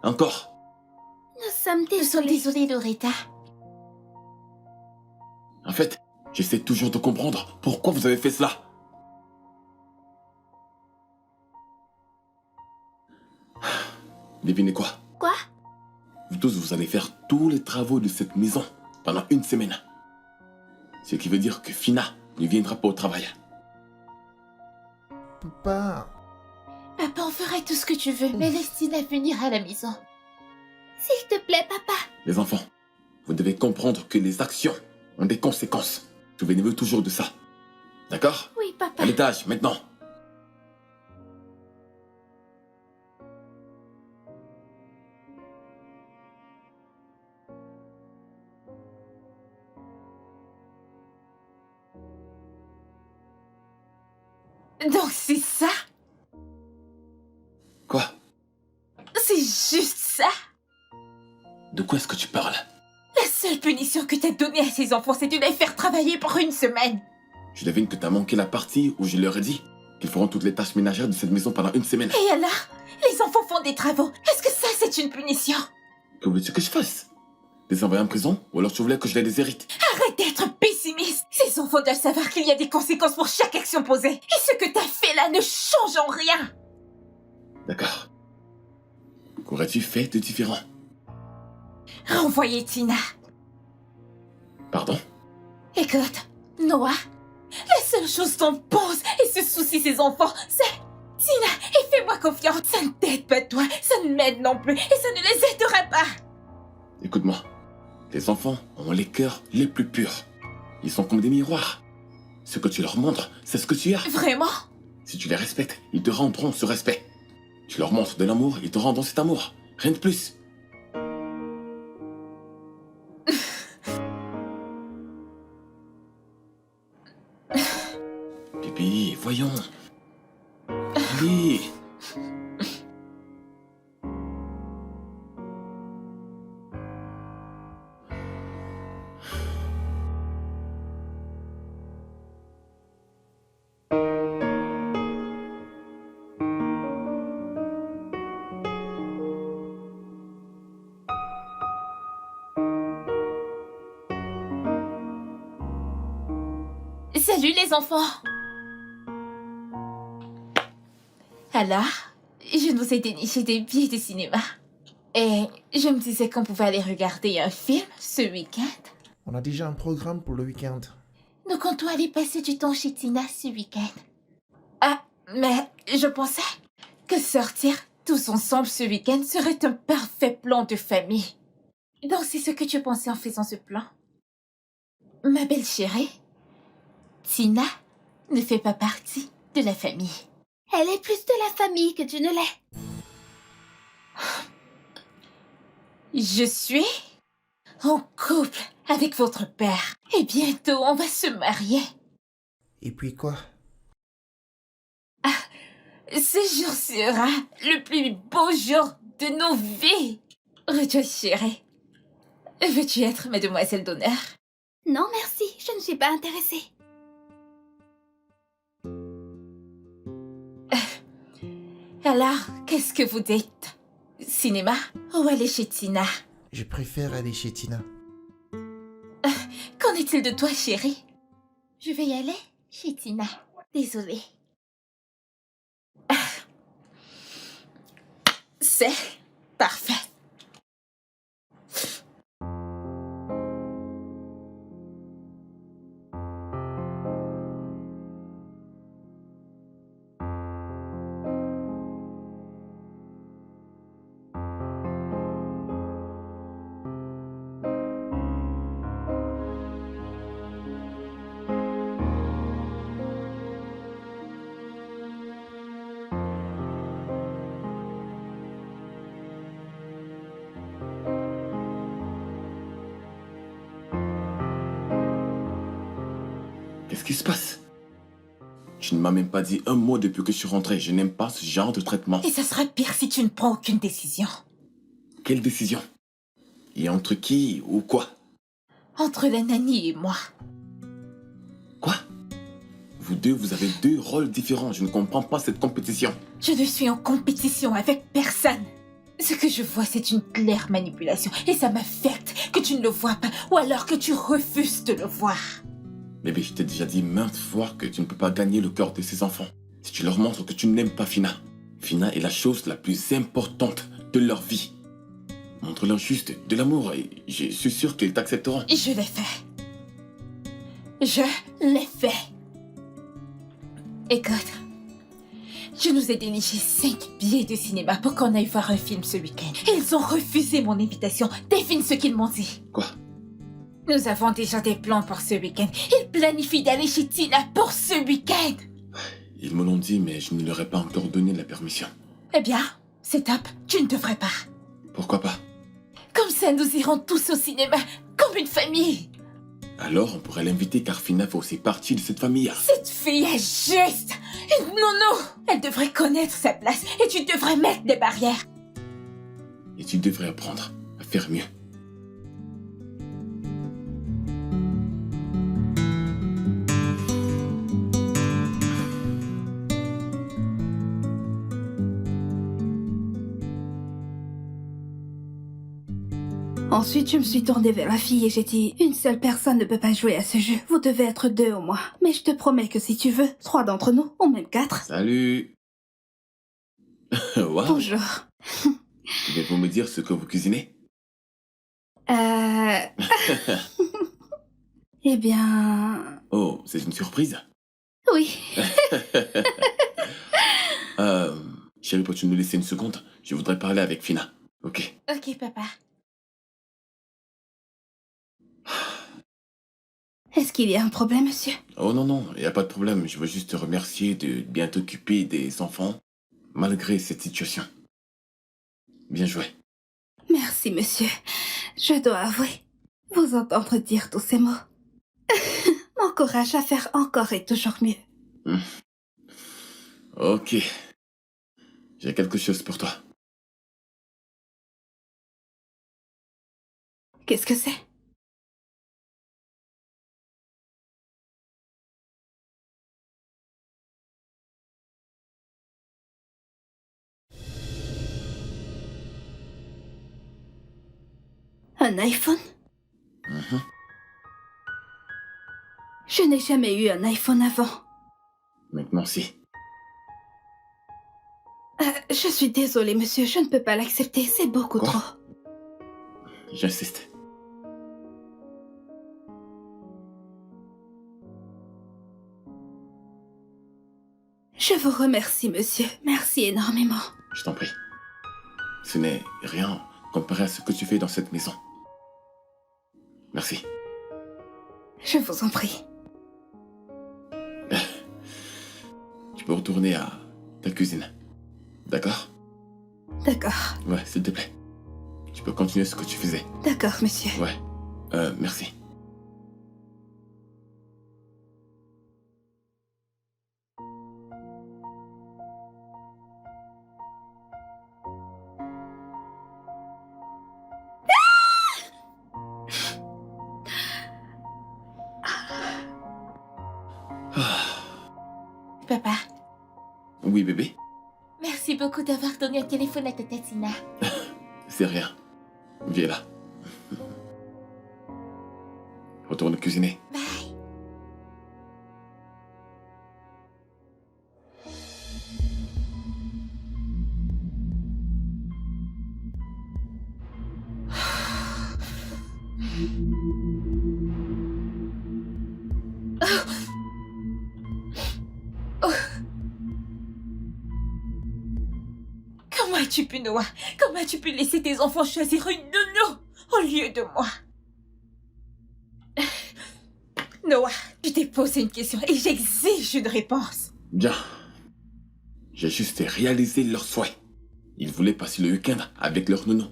Encore. Nous sommes Nous sommes désolés. désolés, Loretta. En fait, j'essaie toujours de comprendre pourquoi vous avez fait cela. Devinez quoi? Quoi? Vous tous, vous allez faire tous les travaux de cette maison pendant une semaine. Ce qui veut dire que Fina ne viendra pas au travail. Papa, Papa, on fera tout ce que tu veux, mais laisse Tina venir à la maison. S'il te plaît, papa. Les enfants, vous devez comprendre que les actions ont des conséquences. Souvenez-vous toujours de ça. D'accord? Oui, papa. À l'étage, maintenant. Donc c'est ça? Quoi? C'est juste ça? De quoi est-ce que tu parles? La seule punition que t'as donnée à ces enfants, c'est de les faire travailler pour une semaine. Je devine que t'as manqué la partie où je leur ai dit qu'ils feront toutes les tâches ménagères de cette maison pendant une semaine. Et alors? Les enfants font des travaux. Est-ce que ça, c'est une punition? Que veux-tu que je fasse? Les envoyer en prison? Ou alors tu voulais que je les déshérite? Arrête d'être pessimiste. Ces enfants doivent savoir qu'il y a des conséquences pour chaque action posée. Et ce que t'as fait là ne change en rien. D'accord. Qu'aurais-tu fait de différent? Renvoyez Tina. Pardon? Écoute, Noah, la seule chose dont pense et se soucie ses enfants, c'est Tina. Et fais-moi confiance. Ça ne t'aide pas toi, ça ne m'aide non plus. Et ça ne les aidera pas. Écoute-moi. Les enfants ont les cœurs les plus purs. Ils sont comme des miroirs. Ce que tu leur montres, c'est ce que tu as. Vraiment? Si tu les respectes, ils te rendront ce respect. Tu leur montres de l'amour, ils te rendront cet amour. Rien de plus. Bibi, voyons. Allez. Salut les enfants. Alors, je nous ai déniché des billets de cinéma. Et je me disais qu'on pouvait aller regarder un film ce week-end. on a déjà un programme pour le week-end. Nous comptons aller passer du temps chez Tina ce week-end. Ah, mais je pensais que sortir tous ensemble ce week-end serait un parfait plan de famille. Donc c'est ce que tu pensais en faisant ce plan? Ma belle chérie, Tina ne fait pas partie de la famille. Elle est plus de la famille que tu ne l'es. Je suis en couple avec votre père. Et bientôt, on va se marier. Et puis quoi? Ce jour sera le plus beau jour de nos vies. Rejoice, chérie. Veux-tu être ma demoiselle d'honneur? Non, merci, je ne suis pas intéressée. Alors, qu'est-ce que vous dites? Cinéma ou aller chez Tina? Je préfère aller chez Tina. Qu'en est-il de toi, chérie? Je vais y aller chez Tina. Désolée. C'est parfait. Qu'est-ce qui se passe? Tu ne m'as même pas dit un mot depuis que je suis rentré. Je n'aime pas ce genre de traitement. Et ça sera pire si tu ne prends aucune décision. Quelle décision? Et entre qui ou quoi? Entre la nanny et moi. Quoi? Vous deux, vous avez deux rôles différents. Je ne comprends pas cette compétition. Je ne suis en compétition avec personne. Ce que je vois, c'est une claire manipulation. Et ça m'affecte que tu ne le vois pas, ou alors que tu refuses de le voir. Bébé, je t'ai déjà dit maintes fois que tu ne peux pas gagner le cœur de ces enfants. Si tu leur montres que tu n'aimes pas Fina. Fina est la chose la plus importante de leur vie. Montre-leur juste de l'amour et je suis sûr qu'ils t'accepteront. Et je l'ai fait. Je l'ai fait. Écoute, je nous ai déniché 5 billets de cinéma pour qu'on aille voir un film ce week-end. Ils ont refusé mon invitation. Devine ce qu'ils m'ont dit. Quoi? Nous avons déjà des plans pour ce week-end. Ils planifient d'aller chez Tina pour ce week-end. Ils me l'ont dit, mais je ne leur ai pas encore donné la permission. Eh bien, c'est top. Tu ne devrais pas. Pourquoi pas? Comme ça, nous irons tous au cinéma, comme une famille. Alors, on pourrait l'inviter car Fina fait aussi partie de cette famille. Cette fille est juste une nounou. Elle devrait connaître sa place et tu devrais mettre des barrières. Et tu devrais apprendre à faire mieux. Ensuite, je me suis tournée vers la fille et j'ai dit « Une seule personne ne peut pas jouer à ce jeu. Vous devez être 2 au moins. Mais je te promets que si tu veux, 3 d'entre nous, ou même 4. Salut. Wow. Bonjour. Pouvez-vous me dire ce que vous cuisinez? Eh bien... Oh, c'est une surprise. Oui. Chérie, peux-tu nous laisser une seconde? Je voudrais parler avec Fina. Ok. Ok, papa. Est-ce qu'il y a un problème, monsieur? Oh non, non, il n'y a pas de problème. Je veux juste te remercier de bien t'occuper des enfants, malgré cette situation. Bien joué. Merci, monsieur. Je dois avouer, vous entendre dire tous ces mots m'encourage à faire encore et toujours mieux. Ok. J'ai quelque chose pour toi. Qu'est-ce que c'est? Un iPhone? Mhm. Je n'ai jamais eu un iPhone avant. Maintenant, si. Je suis désolée, monsieur, je ne peux pas l'accepter, c'est beaucoup Quoi? trop. J'insiste. Je vous remercie, monsieur. Merci énormément. Je t'en prie. Ce n'est rien comparé à ce que tu fais dans cette maison. Merci. Je vous en prie. Tu peux retourner à ta cuisine. D'accord? D'accord. Ouais, s'il te plaît. Tu peux continuer ce que tu faisais. D'accord, monsieur. Ouais. Merci. Papa, Oui, bébé? merci beaucoup d'avoir donné un téléphone à Tata Tina. C'est rien. Viens là. Retourne cuisiner. Bye. Comment as-tu pu, Noah? Comment as-tu pu laisser tes enfants choisir une nounou au lieu de moi? Noah, tu t'es posé une question et j'exige une réponse. Bien. J'ai juste réalisé leur souhait. Ils voulaient passer le week-end avec leur nounou.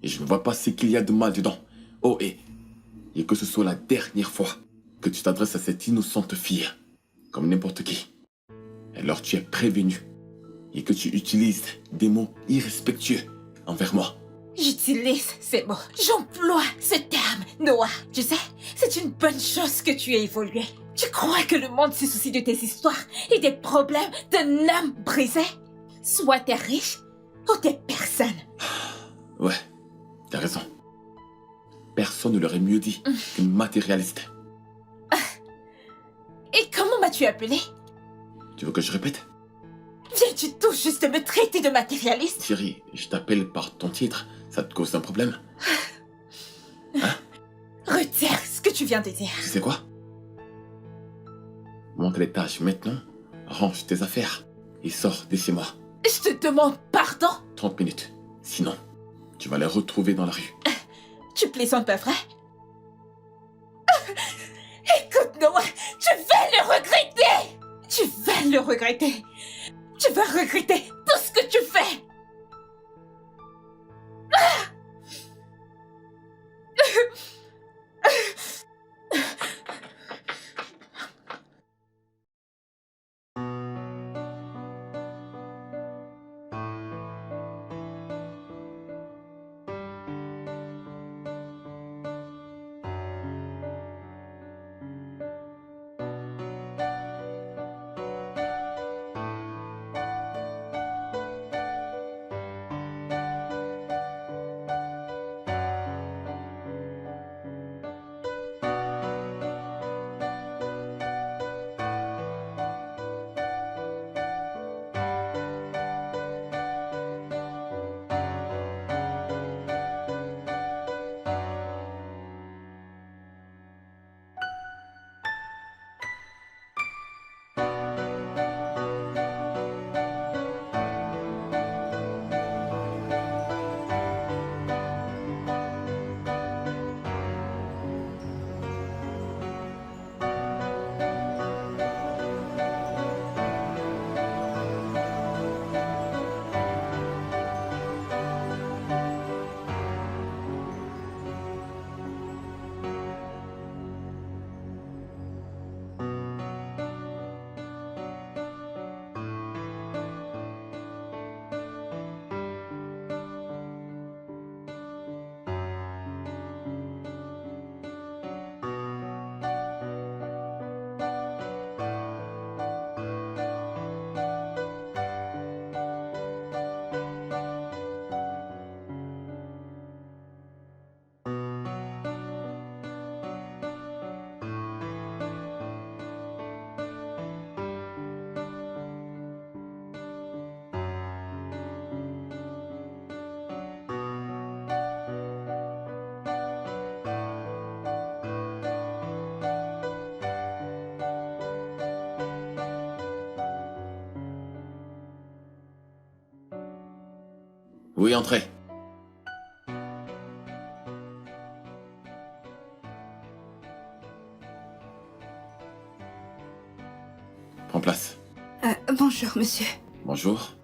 Et je ne vois pas ce qu'il y a de mal dedans. Oh, et que ce soit la dernière fois que tu t'adresses à cette innocente fille, comme n'importe qui. Alors tu es prévenu et que tu utilises des mots irrespectueux envers moi. J'utilise ces mots, j'emploie ce terme, Noah. Tu sais, c'est une bonne chose que tu aies évolué. Tu crois que le monde se soucie de tes histoires et des problèmes d'un âme brisée? Soit t'es riche ou t'es personne. Ouais, t'as raison. Personne ne l'aurait mieux dit qu'une matérialiste. Et comment m'as-tu appelé? Tu veux que je répète? Viens-tu tout juste me traiter de matérialiste? Thierry, je t'appelle par ton titre. Ça te cause un problème? Retire ce que tu viens de dire. Tu sais quoi? Monte les tâches maintenant, range tes affaires et sors de chez moi. Je te demande pardon. 30 minutes. Sinon, tu vas les retrouver dans la rue. Tu plaisantes pas vrai? Écoute Noah, tu vas le regretter. Tu vas le regretter. Tu vas regretter tout ce que tu fais. Oui, entrez. Prends place. Bonjour, monsieur. Bonjour.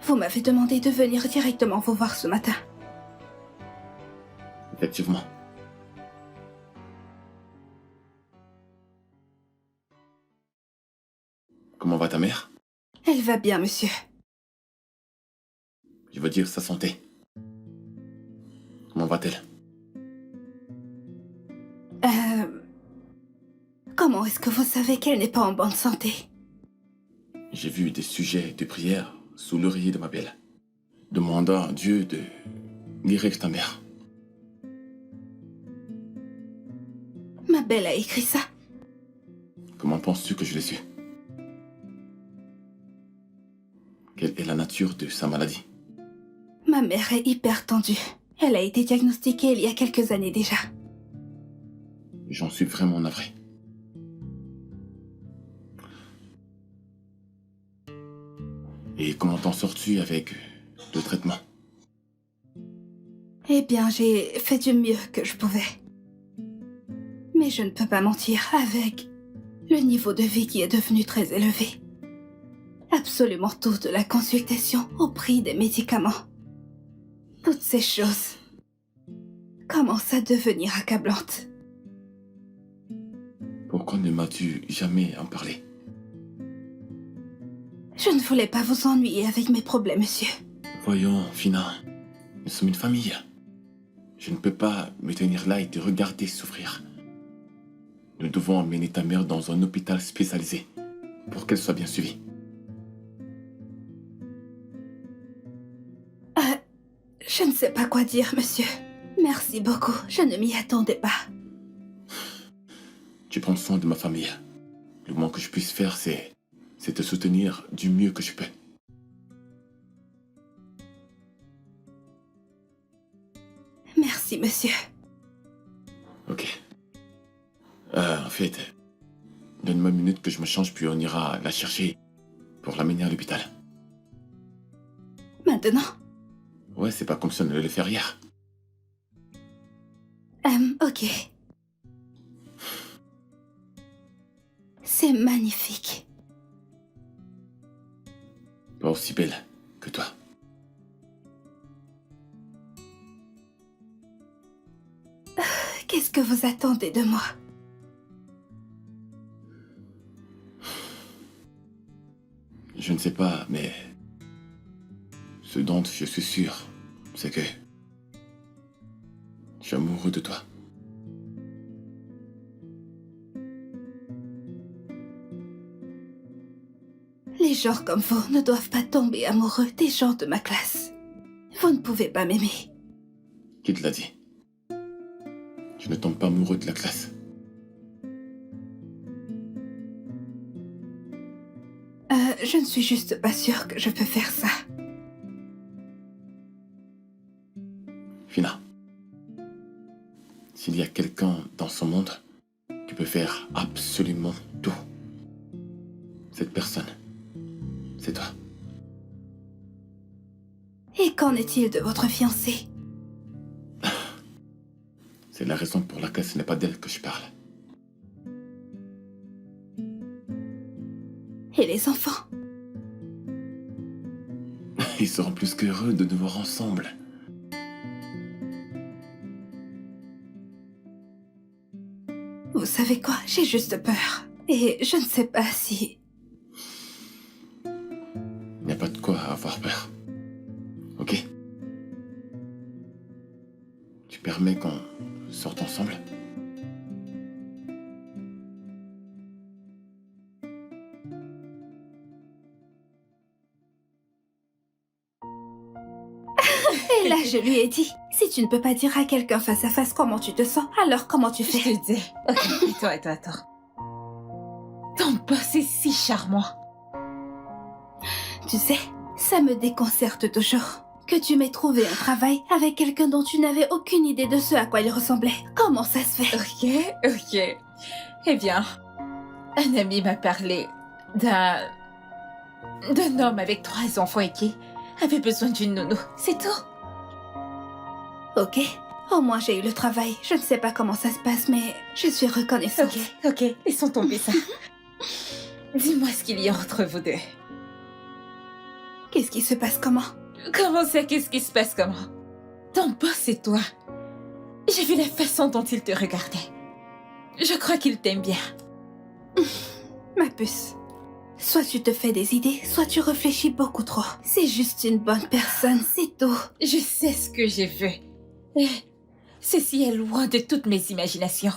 Vous m'avez demandé de venir directement vous voir ce matin. Effectivement. Comment va ta mère? Elle va bien, monsieur. Je veux dire sa santé. Comment va-t-elle? Comment est-ce que vous savez qu'elle n'est pas en bonne santé? J'ai vu des sujets de prière sous l'oreiller de ma belle, demandant à Dieu de guérir ta mère. Ma belle a écrit ça. Comment penses-tu que je l'ai su? Quelle est la nature de sa maladie? Ma mère est hyper tendue. Elle a été diagnostiquée il y a quelques années déjà. J'en suis vraiment navré. Et comment t'en sors-tu avec le traitement? Eh bien, j'ai fait du mieux que je pouvais. Mais je ne peux pas mentir, avec le niveau de vie qui est devenu très élevé. Absolument tout, de la consultation au prix des médicaments. Toutes ces choses commence à devenir accablante. Pourquoi ne m'as-tu jamais en parlé? Je ne voulais pas vous ennuyer avec mes problèmes, monsieur. Voyons, Fina, nous sommes une famille. Je ne peux pas me tenir là et te regarder souffrir. Nous devons emmener ta mère dans un hôpital spécialisé pour qu'elle soit bien suivie. Je ne sais pas quoi dire, monsieur. Merci beaucoup, je ne m'y attendais pas. Tu prends soin de ma famille. Le moins que je puisse faire, c'est te soutenir du mieux que je peux. Merci, monsieur. Ok. En fait, donne-moi une minute que je me change, puis on ira la chercher pour l'amener à l'hôpital. Maintenant? Ouais, c'est pas comme si on allait le faire hier. Ok. C'est magnifique. Pas aussi belle que toi. Qu'est-ce que vous attendez de moi? Je ne sais pas, mais ce dont je suis sûr, c'est que je suis amoureux de toi. Les gens comme vous ne doivent pas tomber amoureux des gens de ma classe. Vous ne pouvez pas m'aimer. Qui te l'a dit? Je ne tombe pas amoureux de la classe. Je ne suis juste pas sûre que je peux faire ça. Fina, s'il y a quelqu'un dans ce monde qui peut faire absolument tout, cette personne, c'est toi. Et qu'en est-il de votre fiancé? C'est la raison pour laquelle ce n'est pas d'elle que je parle. Et les enfants? Ils seront plus qu'heureux de nous voir ensemble. Vous savez quoi? J'ai juste peur. Et je ne sais pas si... Il n'y a pas de quoi avoir peur. Ok? Tu permets qu'on sorte ensemble? Et là, je lui ai dit, si tu ne peux pas dire à quelqu'un face à face comment tu te sens, alors comment tu Je fais? te dis. Ok, attends. Ton boss est si charmant. Tu sais, ça me déconcerte toujours. Que tu m'aies trouvé un travail avec quelqu'un dont tu n'avais aucune idée de ce à quoi il ressemblait. Comment ça se fait? Ok. Eh bien, un ami m'a parlé d'un homme avec 3 enfants et qui avait besoin d'une nounou. C'est tout. Ok, au moins j'ai eu le travail. Je ne sais pas comment ça se passe, mais je suis reconnaissante. Ok, laissons tomber ça. Dis-moi ce qu'il y a entre vous deux. Qu'est-ce qui se passe comment? Comment ça, qu'est-ce qui se passe comment? Ton boss et toi. J'ai vu la façon dont il te regardait. Je crois qu'il t'aime bien. Ma puce. Soit tu te fais des idées, soit tu réfléchis beaucoup trop. C'est juste une bonne personne, c'est tout. Je sais ce que j'ai vu. Et ceci est loin de toutes mes imaginations.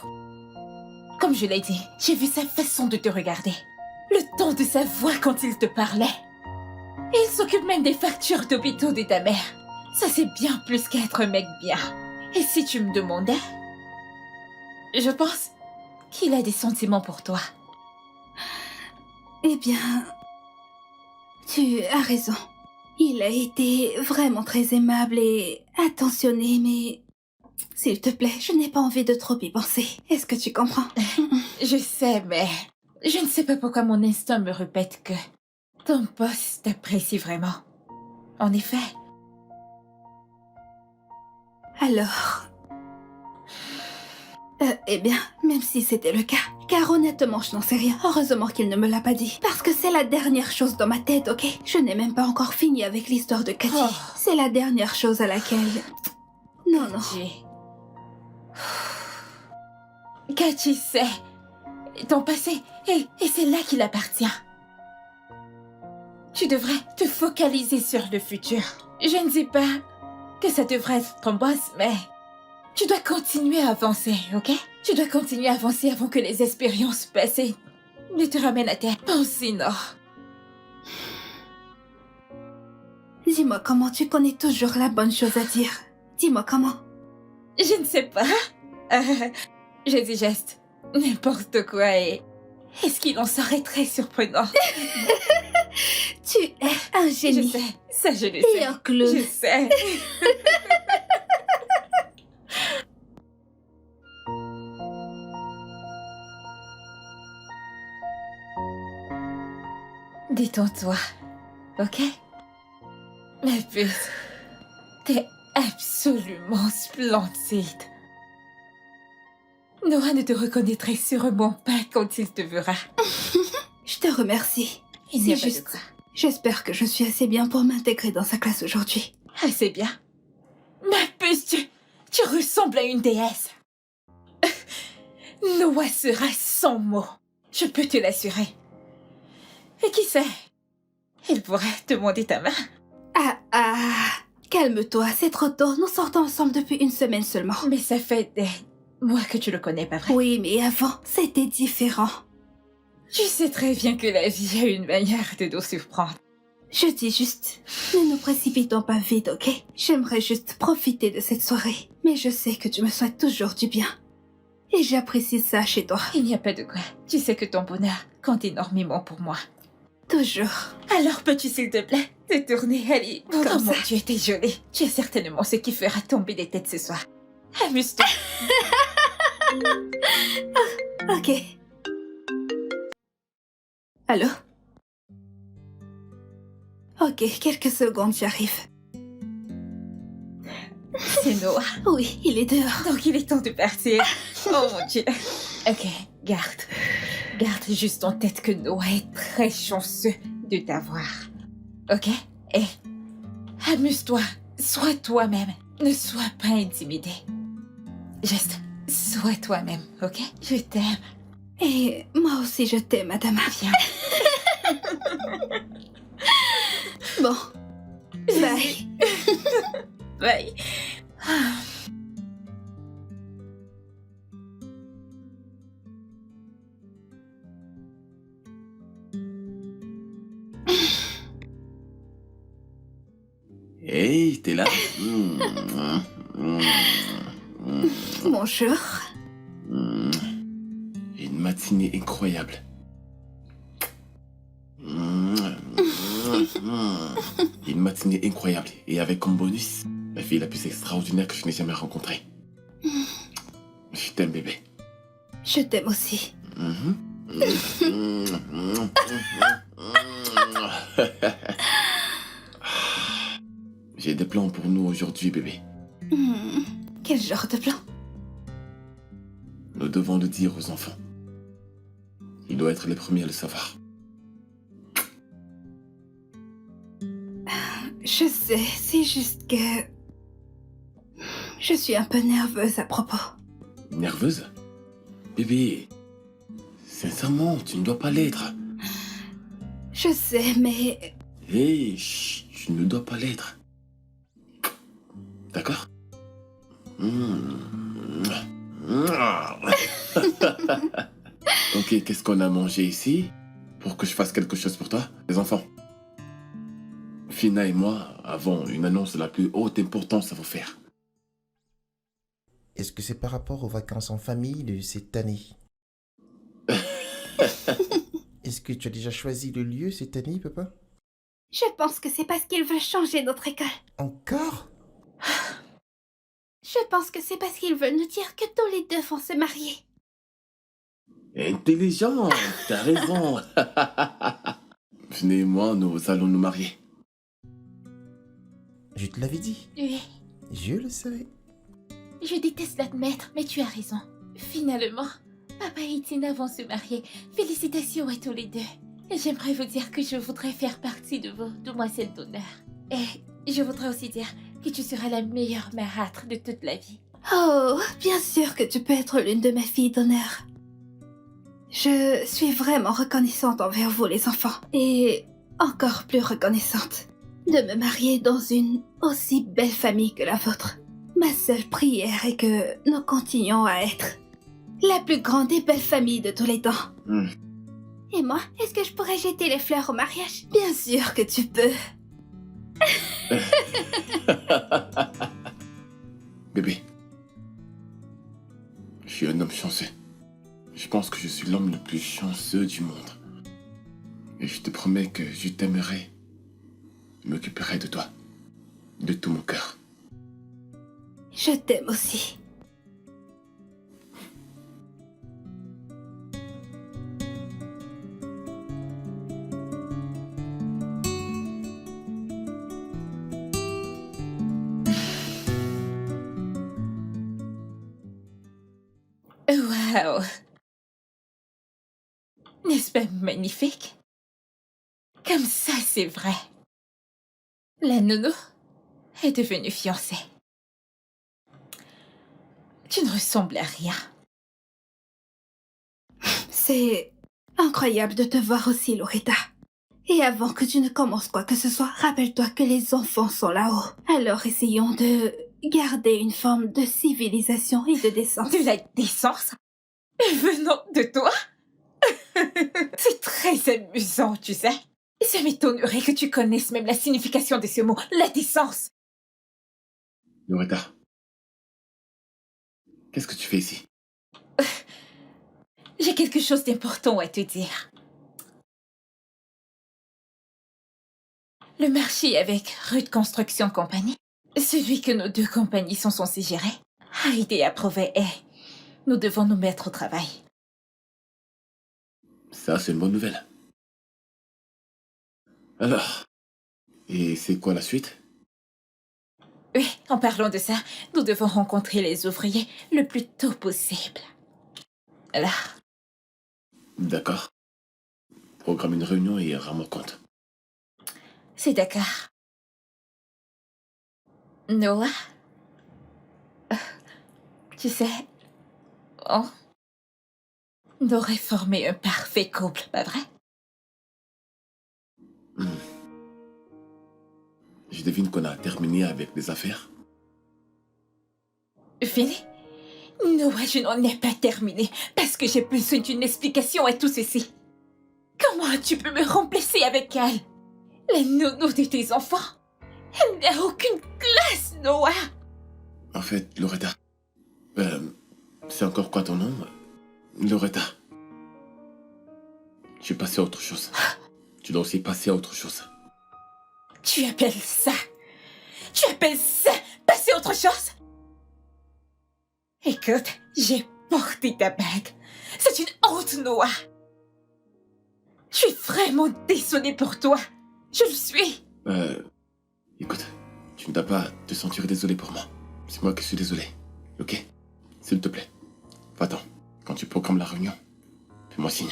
Comme je l'ai dit, j'ai vu sa façon de te regarder. Le ton de sa voix quand il te parlait. Et il s'occupe même des factures d'hôpitaux de ta mère. Ça, c'est bien plus qu'être un mec bien. Et si tu me demandais, je pense qu'il a des sentiments pour toi. Eh bien, tu as raison. Il a été vraiment très aimable et attentionné, mais... S'il te plaît, je n'ai pas envie de trop y penser. Est-ce que tu comprends? Je sais, mais je ne sais pas pourquoi mon instinct me répète que ton boss t'apprécie vraiment. En effet. Alors... eh bien, même si c'était le cas, car honnêtement, je n'en sais rien. Heureusement qu'il ne me l'a pas dit. Parce que c'est la dernière chose dans ma tête, ok? Je n'ai même pas encore fini avec l'histoire de Cathy. Oh. C'est la dernière chose à laquelle... Non. J'ai- Kachi sait ton passé et c'est là qu'il appartient. Tu devrais te focaliser sur le futur. Je ne dis pas que ça devrait être ton boss, mais tu dois continuer à avancer, ok? Tu dois continuer à avancer avant que les expériences passées ne te ramènent à terre. Sinon, Dis-moi comment tu connais toujours la bonne chose à dire. Dis-moi comment. je ne sais pas. Je dis juste n'importe quoi et ce qu'il en serait très surprenant. Tu es un Je génie. sais, ça je le Et sais. un clown. Je sais. Détends-toi, ok? Ma puce, t'es absolument splendide. Noah ne te reconnaîtrait sûrement pas quand il te verra. Je te remercie. Il n'y a C'est pas de juste. quoi. J'espère que je suis assez bien pour m'intégrer dans sa classe aujourd'hui. Ah, c'est bien. Ma puce, tu ressembles à une déesse. Noah sera sans mots. Je peux te l'assurer. Et qui sait? Il pourrait te demander ta main. Calme-toi, c'est trop tôt. Nous sortons ensemble depuis une semaine seulement. Mais ça fait des mois que tu le connais, pas vrai? Oui, mais avant, c'était différent. Tu sais très bien que la vie a une manière de nous surprendre. Je dis juste, ne nous précipitons pas vite, ok? J'aimerais juste profiter de cette soirée. Mais je sais que tu me souhaites toujours du bien. Et j'apprécie ça chez toi. Il n'y a pas de quoi. Tu sais que ton bonheur compte énormément pour moi. Toujours. Alors peux-tu s'il te plaît te tourner, Ali? Comme Oh mon ça. Dieu, t'es jolie. Tu es certainement ce qui fera tomber des têtes ce soir. Amuse-toi. Ok. Allô? Ok, quelques secondes, j'arrive. C'est Noah. Oui, il est dehors. Donc il est temps de partir. Oh mon Dieu. Ok, garde juste en tête que Noah est très chanceux de t'avoir. Ok? Et amuse-toi. Sois toi-même. Ne sois pas intimidé. Juste, sois toi-même, ok? Je t'aime. Et moi aussi, je t'aime, madame. Viens. Bon. Bye. Bye. Ah. Hey, t'es là? Bonjour. Une matinée incroyable. Une matinée incroyable. Et avec comme bonus, la fille la plus extraordinaire que je n'ai jamais rencontrée. Je t'aime, bébé. Je t'aime aussi. J'ai des plans pour nous aujourd'hui, bébé. Quel genre de plan? Nous devons le dire aux enfants. Ils doivent être les premiers à le savoir. Je sais, c'est juste que... Je suis un peu nerveuse à propos. Nerveuse? Bébé, sincèrement, tu ne dois pas l'être. Je sais, mais... Hé, chut, tu ne dois pas l'être. D'accord? Ok, qu'est-ce qu'on a mangé ici? Pour que je fasse quelque chose pour toi, les enfants. Fina et moi avons une annonce de la plus haute importance à vous faire. Est-ce que c'est par rapport aux vacances en famille de cette année? Est-ce que tu as déjà choisi le lieu cette année, papa? Je pense que c'est parce qu'ils veulent changer notre école. Encore? Je pense que c'est parce qu'ils veulent nous dire que tous les deux vont se marier. Intelligent, t'as raison. Venez et moi, nous allons nous marier. Je te l'avais dit. Oui, Je le savais. je déteste l'admettre, mais tu as raison. Finalement, papa et Tina vont se marier. Félicitations à tous les deux. Et j'aimerais vous dire que je voudrais faire partie de vos demoiselles d'honneur. Et je voudrais aussi dire que tu seras la meilleure marâtre de toute la vie. Oh, bien sûr que tu peux être l'une de mes filles d'honneur. Je suis vraiment reconnaissante envers vous, les enfants. Et encore plus reconnaissante de me marier dans une aussi belle famille que la vôtre. Ma seule prière est que nous continuions à être la plus grande et belle famille de tous les temps. Et moi, est-ce que je pourrais jeter les fleurs au mariage? Bien sûr que tu peux. Bébé, je suis un homme chanceux. Je pense que je suis l'homme le plus chanceux du monde. Et je te promets que je t'aimerai. Je m'occuperai de toi. De tout mon cœur. Je t'aime aussi. Waouh! N'est-ce pas magnifique? Comme ça, c'est vrai. La nounou est devenue fiancée. Tu ne ressembles à rien. C'est incroyable de te voir aussi, Loretta. Et avant que tu ne commences quoi que ce soit, rappelle-toi que les enfants sont là-haut. Alors essayons de garder une forme de civilisation et de décence. De la décence? Venant de toi? C'est très amusant, tu sais. Ça m'étonnerait que tu connaisses même la signification de ce mot, la décence. Loretta, qu'est-ce que tu fais ici? J'ai quelque chose d'important à te dire. Le marché avec Rude Construction Company, celui que nos deux compagnies sont censées gérer, a été approuvé et nous devons nous mettre au travail. Ça, c'est une bonne nouvelle. Alors, et c'est quoi la suite? Oui, en parlant de ça, nous devons rencontrer les ouvriers le plus tôt possible. Alors, D'accord. Programme une réunion et rends-moi compte. c'est d'accord. Noah, tu sais, on aurait formé un parfait couple, pas vrai? Je devine qu'on a terminé avec les affaires. Fini? Noah, je n'en ai pas terminé parce que j'ai besoin d'une explication à tout ceci. Comment tu peux me remplacer avec elle? La nounou de tes enfants? Elle n'a aucune classe, Noah! En fait, Loretta, c'est encore quoi ton nom? Loretta. Je suis passé à autre chose. Tu dois aussi passer à autre chose. Tu appelles ça passer à autre chose? Écoute, j'ai porté ta bague. C'est une honte, Noah. Je suis vraiment désolée pour toi. Je le suis. Écoute, tu ne dois pas te sentir désolé pour moi. C'est moi qui suis désolé. Ok? S'il te plaît. Va-t'en. Quand tu programmes la réunion, fais-moi signe.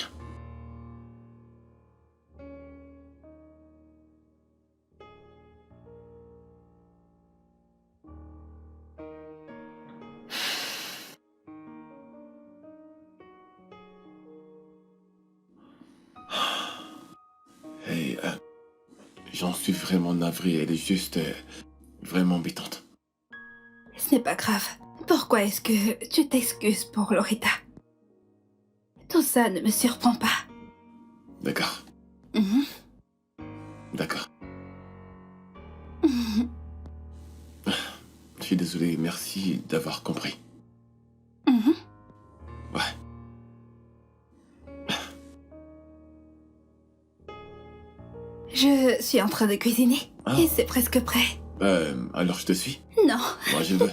Hey, j'en suis vraiment navré. Elle est juste vraiment embêtante. Ce n'est pas grave. Pourquoi est-ce que tu t'excuses pour Loretta? Tout ça ne me surprend pas. D'accord. Mhm. D'accord. Mhm. Je suis désolé. Merci d'avoir compris. Mhm. Ouais. Je suis en train de cuisiner. Ah. Et c'est presque prêt. Alors je te suis. Non. Moi je veux.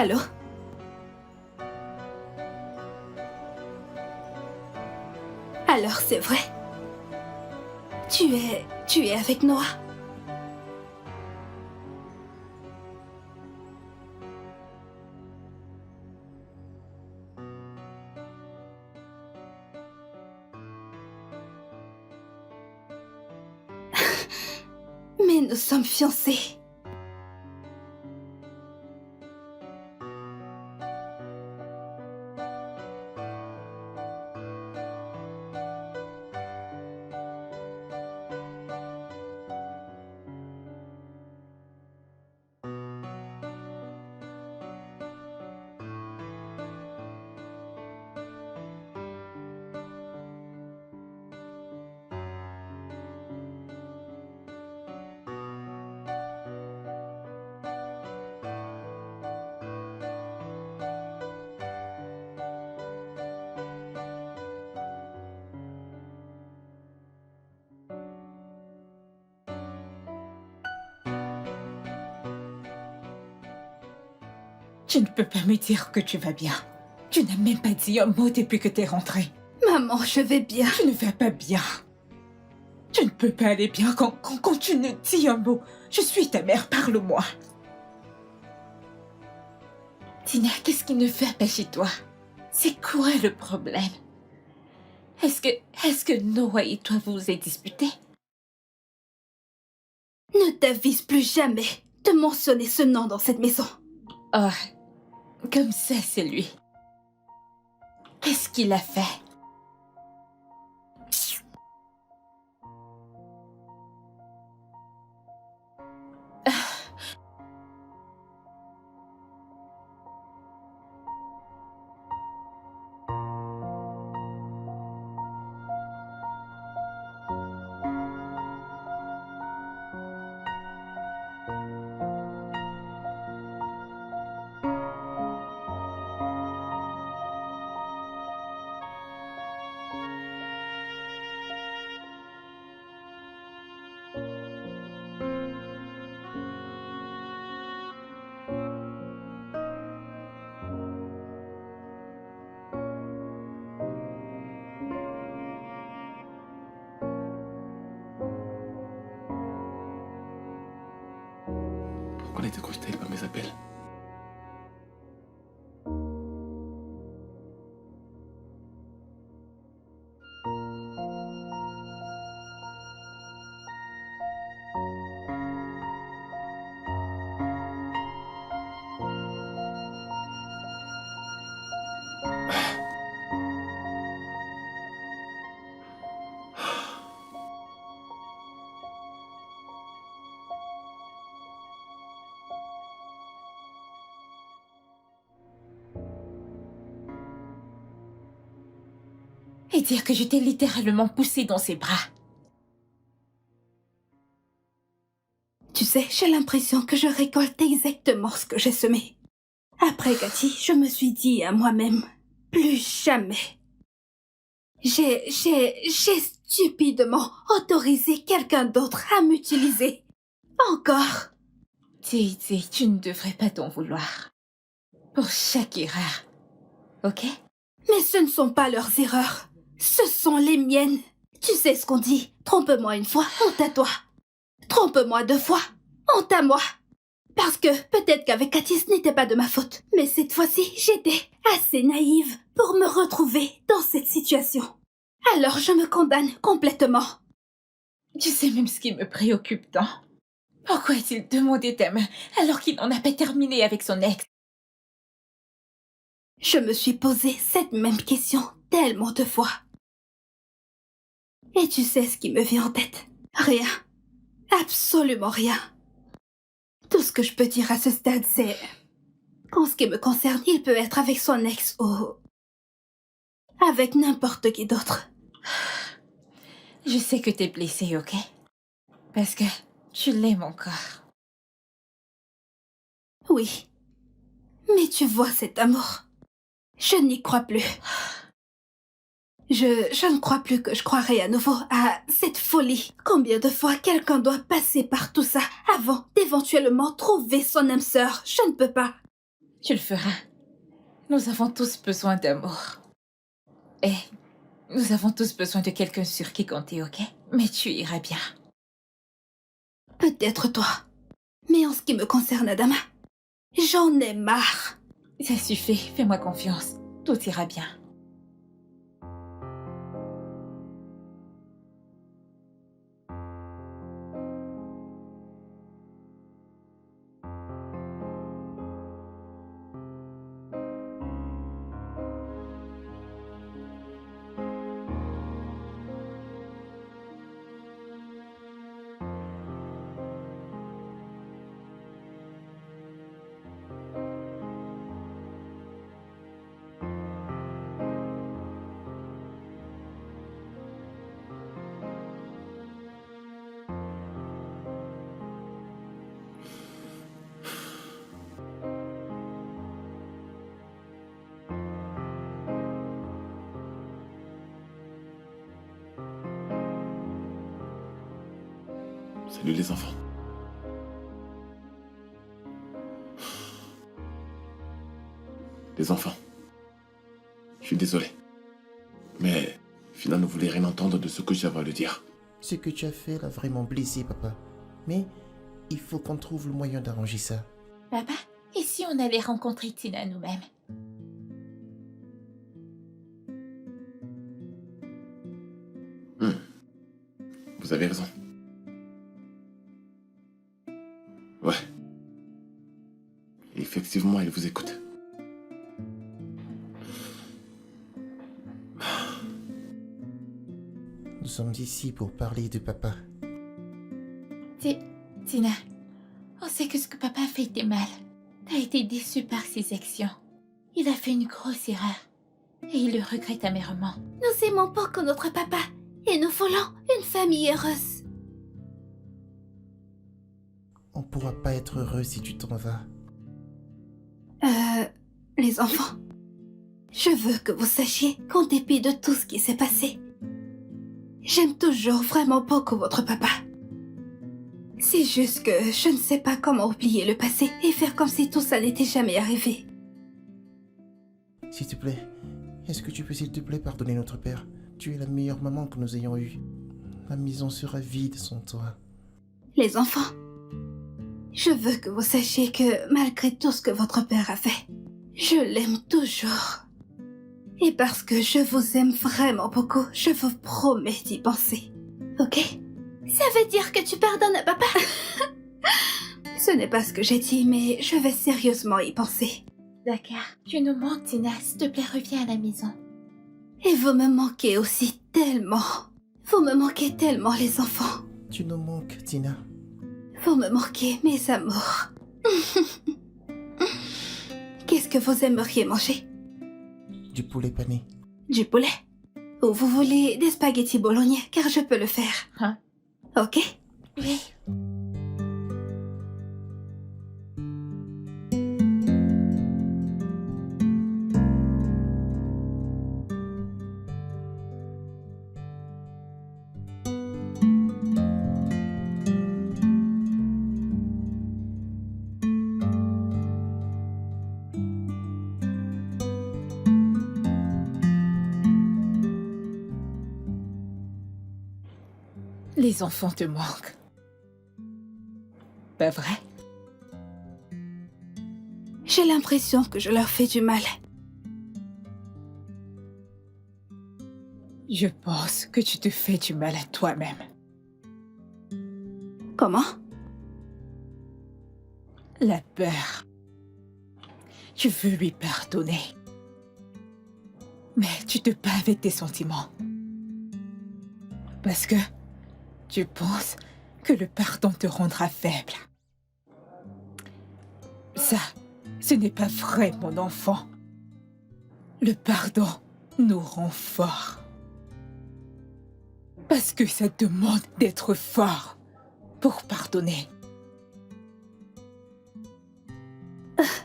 Allô? Alors c'est vrai. Tu es avec Noah? Mais nous sommes fiancés. Tu ne peux pas me dire que tu vas bien. Tu n'as même pas dit un mot depuis que t'es rentrée. Maman, je vais bien. Tu ne vas pas bien. Tu ne peux pas aller bien quand tu ne dis un mot. Je suis ta mère, parle-moi. Tina, qu'est-ce qui ne va pas chez toi? C'est quoi le problème? Est-ce que Noah et toi vous êtes disputés? Ne t'avise plus jamais de mentionner ce nom dans cette maison. Oh, comme ça c'est lui. Qu'est-ce qu'il a fait? Pourquoi elle était crocheté par mes appels? Et dire que je t'ai littéralement poussé dans ses bras. Tu sais, j'ai l'impression que je récolte exactement ce que j'ai semé. Après Cathy, je me suis dit à moi-même, plus jamais. J'ai stupidement autorisé quelqu'un d'autre à m'utiliser. Encore. Titi, tu ne devrais pas t'en vouloir. Pour chaque erreur. Ok? Mais ce ne sont pas leurs erreurs. Ce sont les miennes. Tu sais ce qu'on dit. Trompe-moi une fois, honte à toi. Trompe-moi 2 fois, honte à moi. Parce que peut-être qu'avec Cathy, ce n'était pas de ma faute. Mais cette fois-ci, j'étais assez naïve pour me retrouver dans cette situation. Alors je me condamne complètement. Tu sais même ce qui me préoccupe tant. Pourquoi a-t-il demandé ta main alors qu'il n'en a pas terminé avec son ex? Je me suis posé cette même question tellement de fois. Et tu sais ce qui me vient en tête? Rien. Absolument rien. Tout ce que je peux dire à ce stade, c'est... qu'en ce qui me concerne, il peut être avec son ex ou... avec n'importe qui d'autre. Je sais que t'es blessée, ok? Parce que tu l'aimes encore. Oui. Mais tu vois cet amour. Je n'y crois plus. Je ne crois plus que je croirai à nouveau à cette folie. Combien de fois quelqu'un doit passer par tout ça avant d'éventuellement trouver son âme sœur? Je ne peux pas. Tu le feras. Nous avons tous besoin d'amour. Et nous avons tous besoin de quelqu'un sur qui compter, ok? Mais tu iras bien. Peut-être toi. Mais en ce qui me concerne, Adama, j'en ai marre. Ça suffit, fais-moi confiance. Tout ira bien. Salut les enfants. Les enfants. Je suis désolé. Mais Fina ne voulait rien entendre de ce que j'avais à lui dire. Ce que tu as fait l'a vraiment blessé, papa. Mais il faut qu'on trouve le moyen d'arranger ça. Papa, et si on allait rencontrer Tina nous-mêmes? Vous avez raison. Ouais. Effectivement, elle vous écoute. Nous sommes ici pour parler de papa. Tina, on sait que ce que papa a fait était mal. T'as été déçue par ses actions. Il a fait une grosse erreur. Et il le regrette amèrement. Nous aimons beaucoup notre papa et nous voulons une famille heureuse. On pourra pas être heureux si tu t'en vas. Les enfants, je veux que vous sachiez qu'en dépit de tout ce qui s'est passé, j'aime toujours vraiment beaucoup votre papa. C'est juste que je ne sais pas comment oublier le passé et faire comme si tout ça n'était jamais arrivé. S'il te plaît, est-ce que tu peux s'il te plaît pardonner notre père? Tu es la meilleure maman que nous ayons eue. La maison sera vide sans toi. Les enfants, je veux que vous sachiez que malgré tout ce que votre père a fait, je l'aime toujours. Et parce que je vous aime vraiment beaucoup, je vous promets d'y penser. Ok? Ça veut dire que tu pardonnes à papa? Ce n'est pas ce que j'ai dit, mais je vais sérieusement y penser. D'accord. Tu nous manques, Tina. S'il te plaît, reviens à la maison. Et vous me manquez aussi tellement. Vous me manquez tellement, les enfants. Tu nous manques, Tina. Vous me manquez, mes amours. Qu'est-ce que vous aimeriez manger? Du poulet pané. Du poulet? Ou vous voulez des spaghettis bolognais, car je peux le faire. Hein? Ok? Oui. Les enfants te manquent. Pas vrai? J'ai l'impression que je leur fais du mal. Je pense que tu te fais du mal à toi-même. Comment? La peur. Tu veux lui pardonner. Mais tu te bats avec tes sentiments. Parce que tu penses que le pardon te rendra faible. Ça, ce n'est pas vrai, mon enfant. Le pardon nous rend forts. Parce que ça demande d'être fort pour pardonner.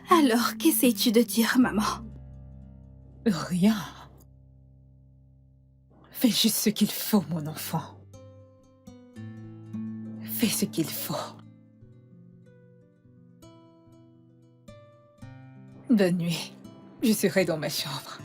Alors, qu'essayes-tu de dire, maman? Rien. Fais juste ce qu'il faut, mon enfant. Fais ce qu'il faut. Bonne nuit. Je serai dans ma chambre.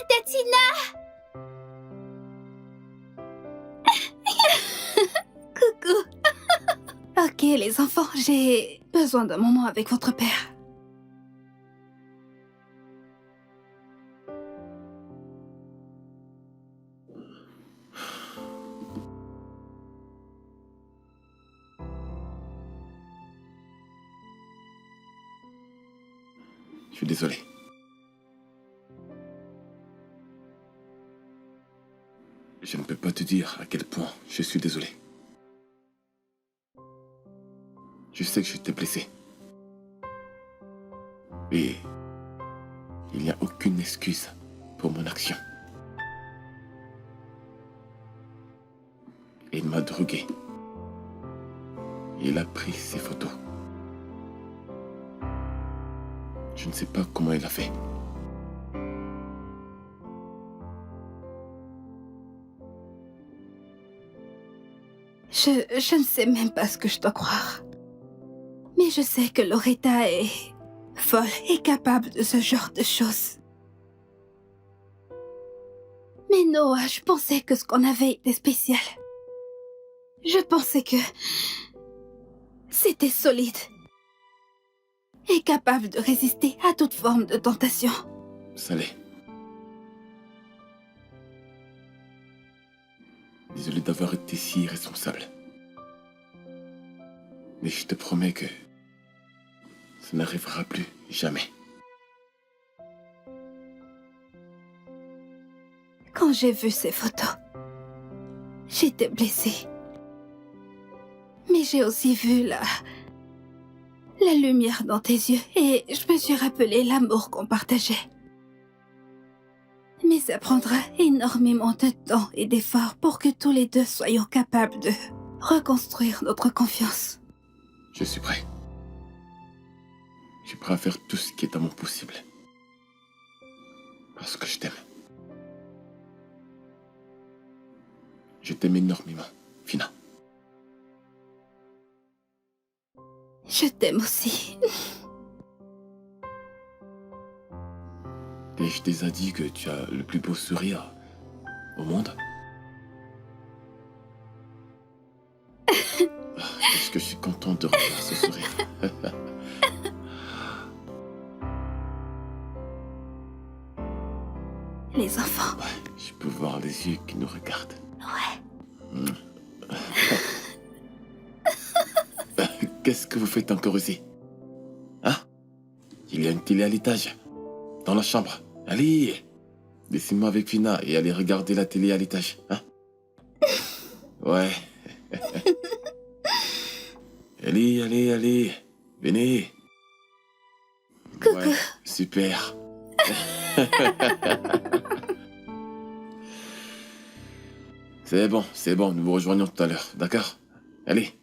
Tatina! Coucou. Ok, les enfants, j'ai besoin d'un moment avec votre père. Je suis désolé. Je ne peux pas te dire à quel point je suis désolé. Je sais que je t'ai blessé. Et il n'y a aucune excuse pour mon action. Il m'a drogué. Il a pris ses photos. Je ne sais pas comment il a fait. Je ne sais même pas ce que je dois croire. Mais je sais que Loretta est folle et capable de ce genre de choses. Mais Noah, je pensais que ce qu'on avait était spécial. Je pensais que c'était solide et capable de résister à toute forme de tentation. Ça l'est. Désolé d'avoir été si irresponsable. Mais je te promets que ça n'arrivera plus jamais. Quand j'ai vu ces photos, j'étais blessée. Mais j'ai aussi vu la lumière dans tes yeux et je me suis rappelé l'amour qu'on partageait. Mais ça prendra énormément de temps et d'efforts pour que tous les deux soyons capables de reconstruire notre confiance. Je suis prêt. Je suis prêt à faire tout ce qui est à mon possible. Parce que je t'aime. Je t'aime énormément, Fina. Je t'aime aussi. Et je t'ai dit que tu as le plus beau sourire au monde. Est-ce que je suis content de revoir ce sourire? Les enfants. Ouais, je peux voir les yeux qui nous regardent. Ouais. Qu'est-ce que vous faites encore ici? Hein? Il y a une télé à l'étage. Dans la chambre. Allez! Laissez-moi avec Fina et allez regarder la télé à l'étage. Hein? Ouais. Allez. Venez. Coucou. Ouais, super. C'est bon, nous vous rejoignons tout à l'heure, d'accord? Allez.